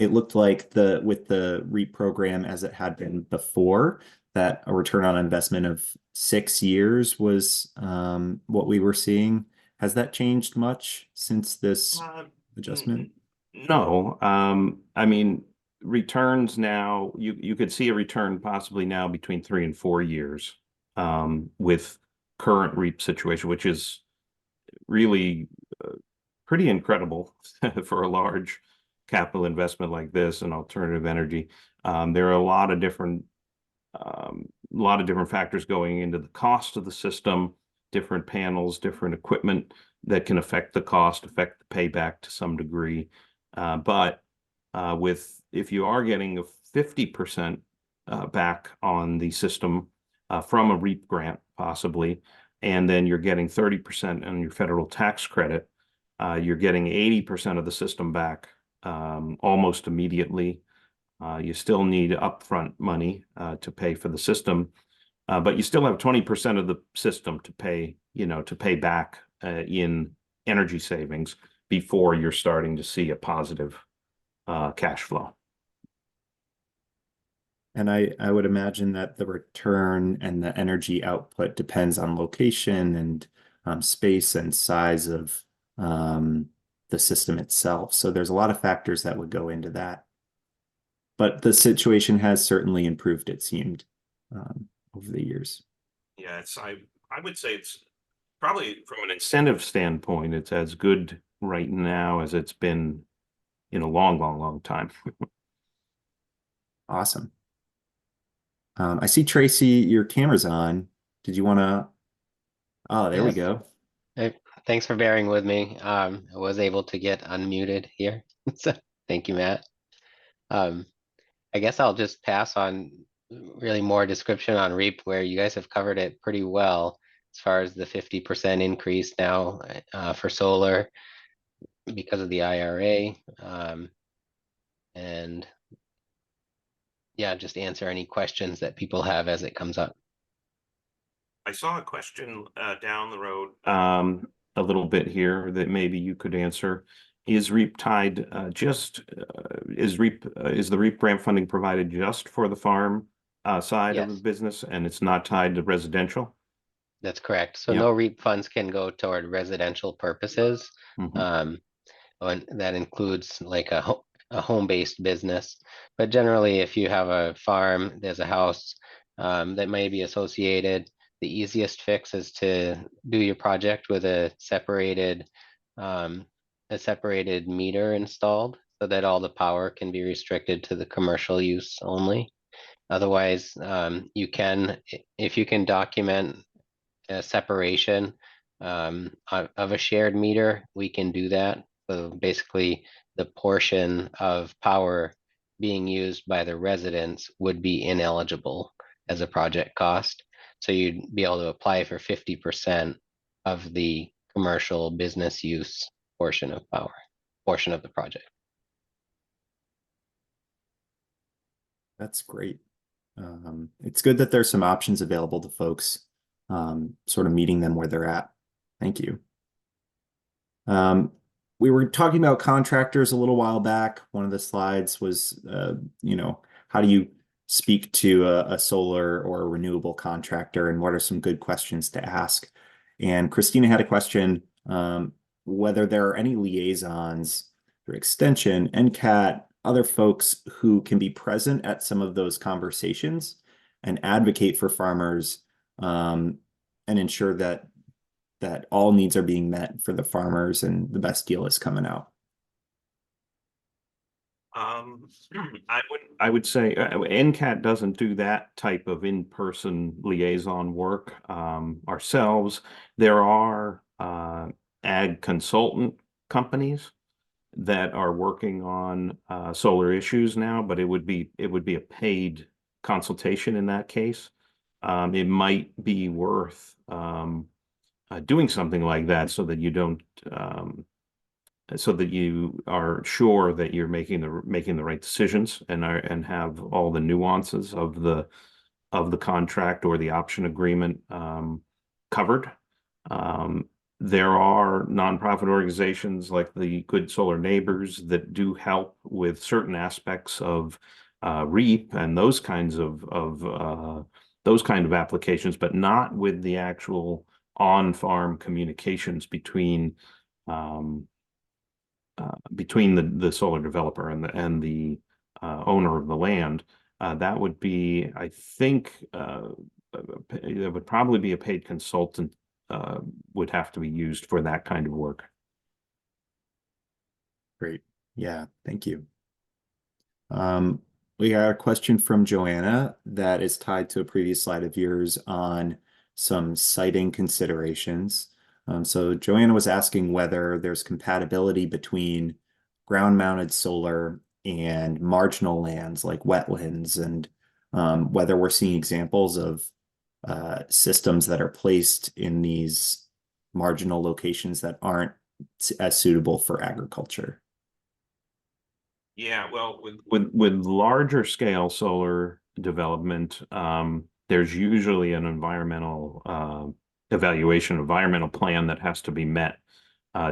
It looked like with the REAP program as it had been before, that a return on investment of 6 years was what we were seeing. Has that changed much since this adjustment? No. I mean, returns now, you could see a return possibly now between 3 and 4 years with current REAP situation, which is really pretty incredible for a large capital investment like this and alternative energy. There are a lot of different factors going into the cost of the system, different panels, different equipment that can affect the cost, affect the payback to some degree. But if you are getting a 50% back on the system from a REAP grant, possibly, and then you're getting 30% on your federal tax credit, you're getting 80% of the system back almost immediately. You still need upfront money to pay for the system, but you still have 20% of the system to pay, to pay back in energy savings before you're starting to see a positive cash flow. And I would imagine that the return and the energy output depends on location and space and size of the system itself. So there's a lot of factors that would go into that. But the situation has certainly improved, it seemed, over the years. Yeah, I would say it's probably from an incentive standpoint, it's as good right now as it's been in a long, long, long time. Awesome. I see Tracy, your camera's on. Did you want to? Oh, there we Yes. go. Hey, thanks for bearing with me. I was able to get unmuted here. So thank you, Matt. I guess I'll just pass on really more description on REAP, where you guys have covered it pretty well as far as the 50% increase now for solar because of the IRA. And yeah, just answer any questions that people have as it comes up. I saw a question down the road a little bit here that maybe you could answer. Is REAP tied is the REAP grant funding provided just for the farm side of the Yes. business, and it's not tied to residential? That's correct. So Yep. no REAP funds can go toward residential purposes. Mhm. And that includes like a home-based business. But generally, if you have a farm, there's a house that may be associated. The easiest fix is to do your project with a separated meter installed so that all the power can be restricted to the commercial use only. Otherwise, you can, if you can document a separation of a shared meter, we can do that. So basically, the portion of power being used by the residents would be ineligible as a project cost. So you'd be able to apply for 50% of the commercial business use portion of the project. That's great. It's good that there's some options available to folks, sort of meeting them where they're at. Thank you. We were talking about contractors a little while back. One of the slides was, how do you speak to a solar or a renewable contractor, and what are some good questions to ask? And Christina had a question, whether there are any liaisons through Extension, NCAT, other folks who can be present at some of those conversations and advocate for farmers, and ensure that all needs are being met for the farmers and the best deal is coming out. I would say NCAT doesn't do that type of in-person liaison work ourselves. There are ag consultant companies that are working on solar issues now, but it would be a paid consultation in that case. It might be worth doing something like that so that you don't so that you are sure that you're making the right decisions and have all the nuances of the contract or the option agreement covered. There are nonprofit organizations like the Good Solar Neighbors that do help with certain aspects of REAP and those kinds of applications, but not with the actual on-farm communications between the solar developer and the owner of the land. That would be, I think, it would probably be a paid consultant would have to be used for that kind of work. Great. Yeah, thank you. We got a question from Joanna that is tied to a previous slide of yours on some siting considerations. So Joanna was asking whether there's compatibility between ground-mounted solar and marginal lands like wetlands, and whether we're seeing examples of systems that are placed in these marginal locations that aren't as suitable for agriculture. Yeah, well, with larger scale solar development, there's usually an environmental evaluation, environmental plan that has to be met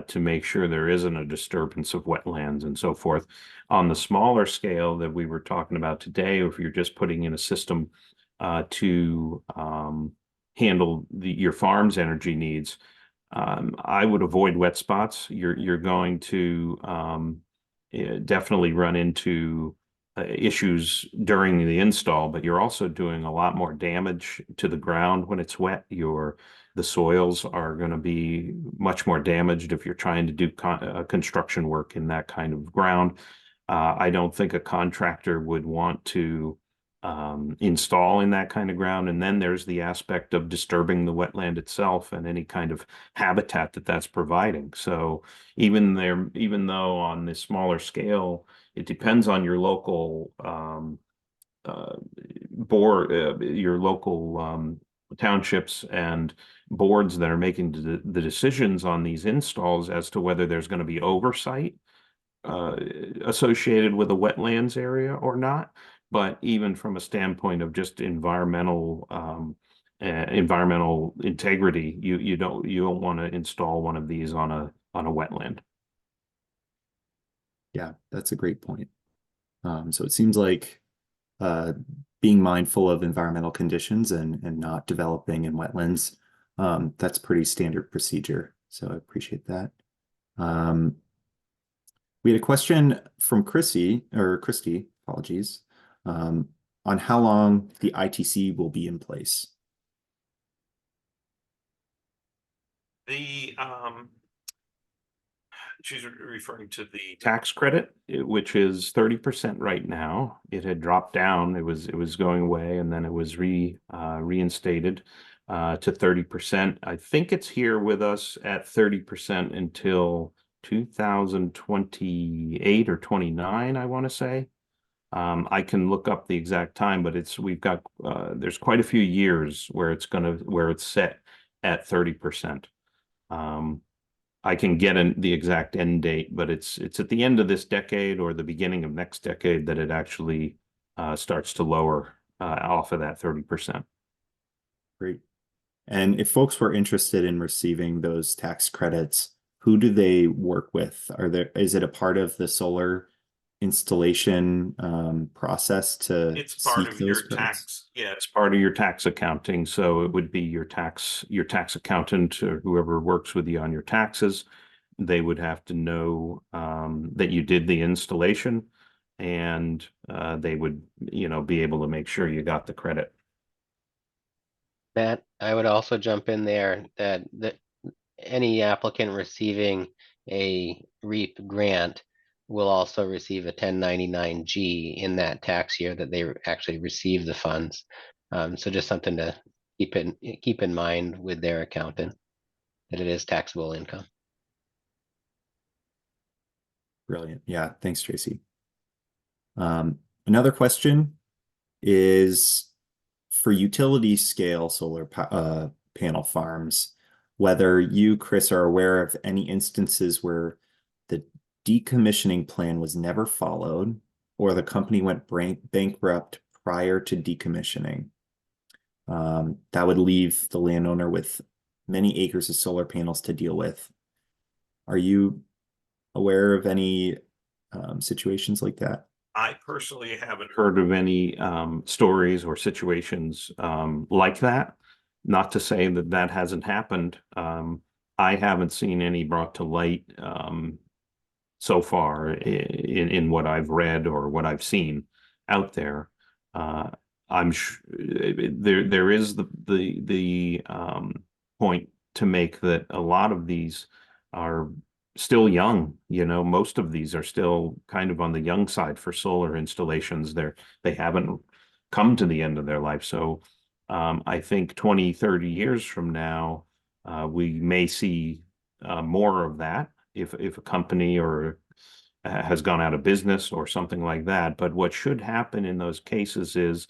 to make sure there isn't a disturbance of wetlands and so forth. On the smaller scale that we were talking about today, if you're just putting in a system to handle your farm's energy needs, I would avoid wet spots. You're going to definitely run into issues during the install, but you're also doing a lot more damage to the ground when it's wet. You're The soils are going to be much more damaged if you're trying to do construction work in that kind of ground. I don't think a contractor would want to install in that kind of ground. And then there's the aspect of disturbing the wetland itself and any kind of habitat that that's providing. So even though on this smaller scale, it depends on your local your local townships and boards that are making the decisions on these installs as to whether there's going to be oversight associated with a wetlands area or not. But even from a standpoint of just environmental integrity, you don't want to install one of these on a wetland. Yeah, that's a great point. So it seems like being mindful of environmental conditions and not developing in wetlands, that's pretty standard procedure. So I appreciate that. We had a question from Christy, apologies, on how long the ITC will be in place. She's referring to the tax credit, which is 30% right now. It had dropped down. It was going away, and then it was reinstated to 30%. I think it's here with us at 30% until 2028 or 29, I want to say. I can look up the exact time, but there's quite a few years where it's set at 30%. I can get the exact end date, but it's at the end of this decade or the beginning of next decade that it actually starts to lower off of that 30%. Great. And if folks were interested in receiving those tax credits, who do they work with? Is it a part of the solar installation process to It's part of your tax. Yeah, it's part of your tax accounting. So it would be your tax accountant or whoever works with you on your taxes. They would have to know that you did the installation, and they would, be able to make sure you got the credit. Matt, I would also jump in there that any applicant receiving a REAP grant will also receive a 1099-G in that tax year that they actually receive the funds. So just something to keep in mind with their accountant, that it is taxable income. Brilliant. Yeah, thanks, Tracy. Another question is for utility scale solar panel farms, whether you, Chris, are aware of any instances where the decommissioning plan was never followed or the company went bankrupt prior to decommissioning. That would leave the landowner with many acres of solar panels to deal with. Are you aware of any situations like that? I personally haven't heard of any stories or situations like that. Not to say that that hasn't happened. I haven't seen any brought to light so far in what I've read or what I've seen out there. I'm sure there is the point to make that a lot of these are still young. Most of these are still kind of on the young side for solar installations. They haven't come to the end of their life. So I think 20, 30 years from now, we may see more of that if a company or has gone out of business or something like that. But what should happen in those cases is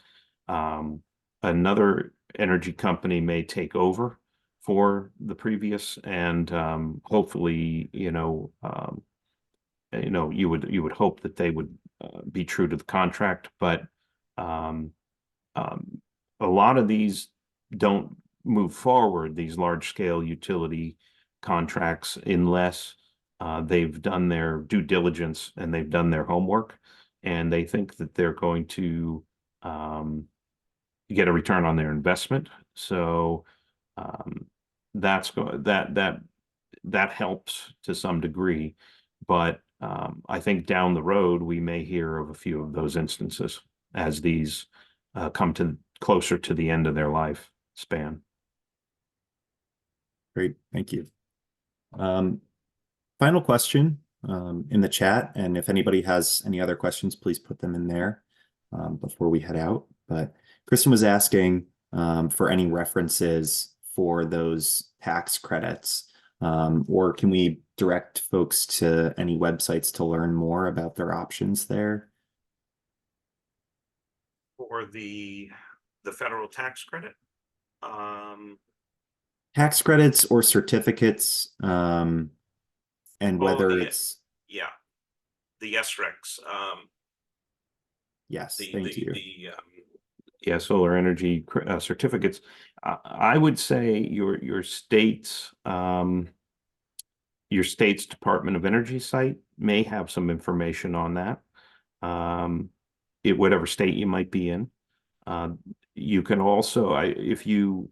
another energy company may take over for the previous, and hopefully, you would hope that they would be true to the contract. But a lot of these don't move forward, these large scale utility contracts, unless they've done their due diligence and they've done their homework, and they think that they're going to get a return on their investment. So that helps to some degree, but I think down the road we may hear of a few of those instances as these come closer to the end of their life span. Great, thank you. Final question in the chat, and if anybody has any other questions, please put them in there before we head out. But Kristen was asking for any references for those tax credits, or can we direct folks to any websites to learn more about their options there? For the federal tax credit, Tax credits or certificates, and whether it's yeah, the SRECs, yes, the thank you. yeah, solar energy certificates. I would say your state's Department of Energy site may have some information on that. Whatever state you might be in. You can also, if you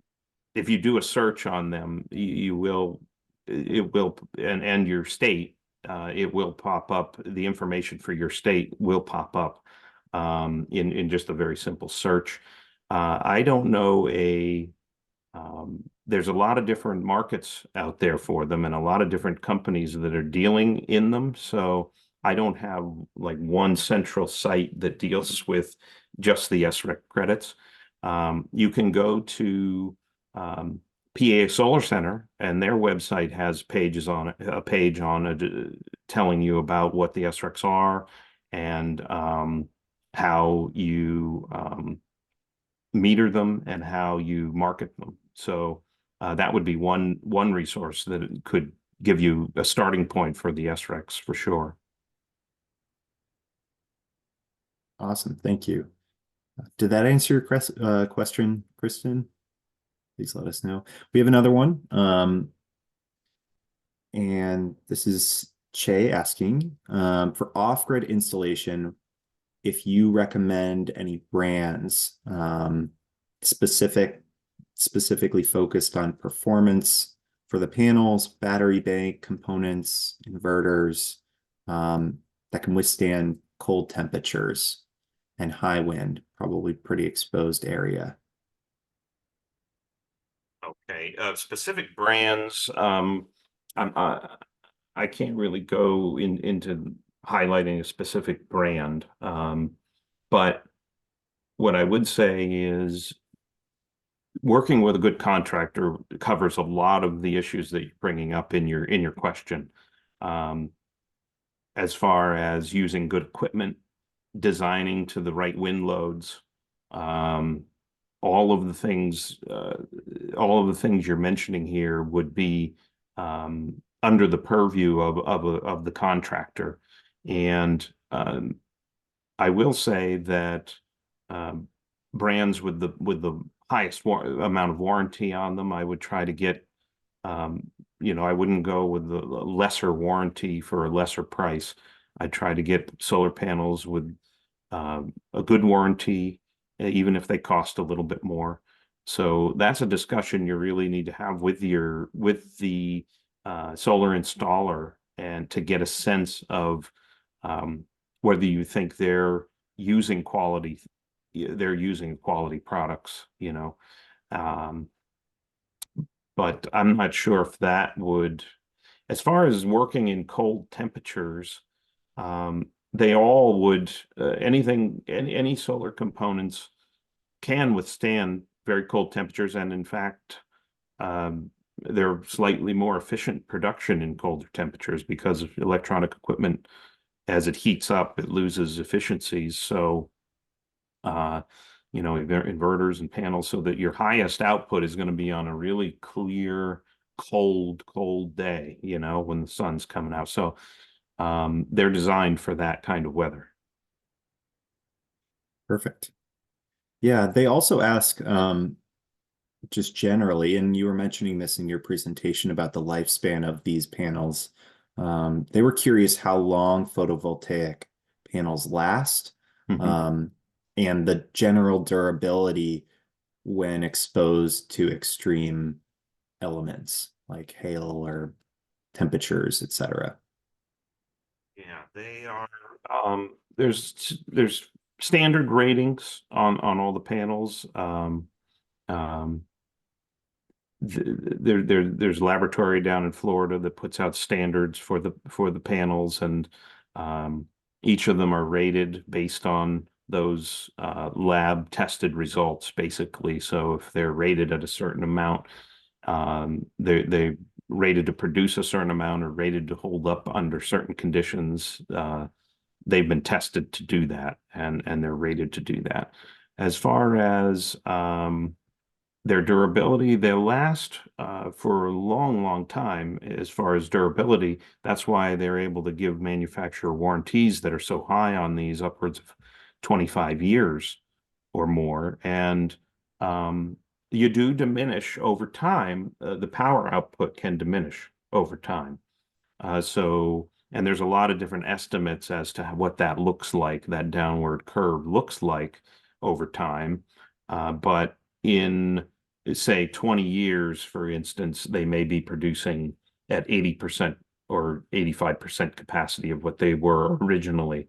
do a search on them, it will, and your state, it will pop up. The information for your state will pop up in just a very simple search. I don't know there's a lot of different markets out there for them and a lot of different companies that are dealing in them. So I don't have like one central site that deals with just the SREC credits. You can go to PA Solar Center, and their website has pages on it, a page on it telling you about what the SRECs are and how you meter them and how you market them. So that would be one resource that could give you a starting point for the SRECs for sure. Awesome, thank you. Did that answer your question, Kristen? Please let us know. We have another one. And this is Che asking for off-grid installation, if you recommend any brands specifically focused on performance for the panels, battery bank components, inverters that can withstand cold temperatures and high wind, probably pretty exposed area. Okay, specific brands. I can't really go into highlighting a specific brand, but what I would say is working with a good contractor covers a lot of the issues that you're bringing up in your question, as far as using good equipment, designing to the right wind loads, all of the things you're mentioning here would be under the purview of the contractor. And I will say that brands with the highest amount of warranty on them, I would try to get, I wouldn't go with the lesser warranty for a lesser price. I'd try to get solar panels with a good warranty, even if they cost a little bit more. So that's a discussion you really need to have with the solar installer, and to get a sense of whether you think they're using quality products, but I'm not sure if that would, as far as working in cold temperatures, they all would, any solar components can withstand very cold temperatures, and in fact, they're slightly more efficient production in colder temperatures because of electronic equipment. As it heats up, it loses efficiencies. So, inverters and panels, so that your highest output is going to be on a really clear, cold day, when the sun's coming out. So they're designed for that kind of weather. Perfect. Yeah, they also ask just generally, and you were mentioning this in your presentation about the lifespan of these panels. They were curious how long photovoltaic panels last, and the general durability when exposed to extreme elements like hail or temperatures, etc. Yeah, they are. There's standard ratings on all the panels. there's laboratory down in Florida that puts out standards for the panels, and each of them are rated based on those lab tested results, basically. So if they're rated at a certain amount, they rated to produce a certain amount or rated to hold up under certain conditions. They've been tested to do that, and they're rated to do that. As far as their durability, they'll last for a long, long time as far as durability. That's why they're able to give manufacturer warranties that are so high on these, upwards of 25 years or more. And you do diminish over time. The power output can diminish over time. And there's a lot of different estimates as to what that looks like, that downward curve looks like over time. But in, say, 20 years, for instance, they may be producing at 80% or 85% capacity of what they were originally.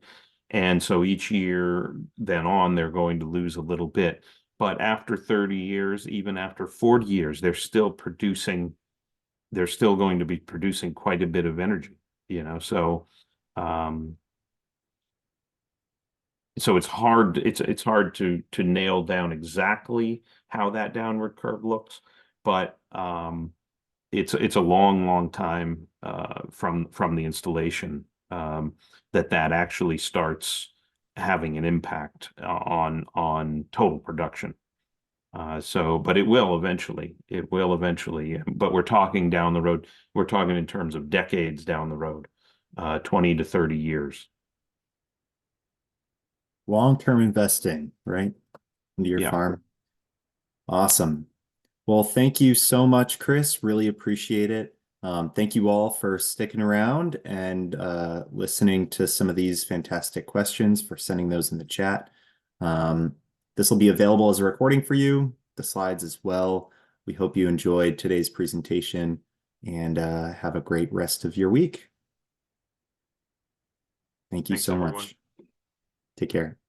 And so each year then on, they're going to lose a little bit. But after 30 years, even after 40 years, they're still going to be producing quite a bit of energy, you know. So so it's hard to nail down exactly how that downward curve looks, but it's a long time from the installation that actually starts having an impact on total production. But it will eventually, but we're talking down the road. We're talking in terms of decades down the road, 20 to 30 years. Long-term investing, right? Into your farm. Awesome. Well, thank you so much, Chris. Really appreciate it. Thank you all for sticking around and listening to some of these fantastic questions, for sending those in the chat. This will be available as a recording for you, the slides as well. We hope you enjoyed today's presentation, and have a great rest of your week. Thank you so much. Take care.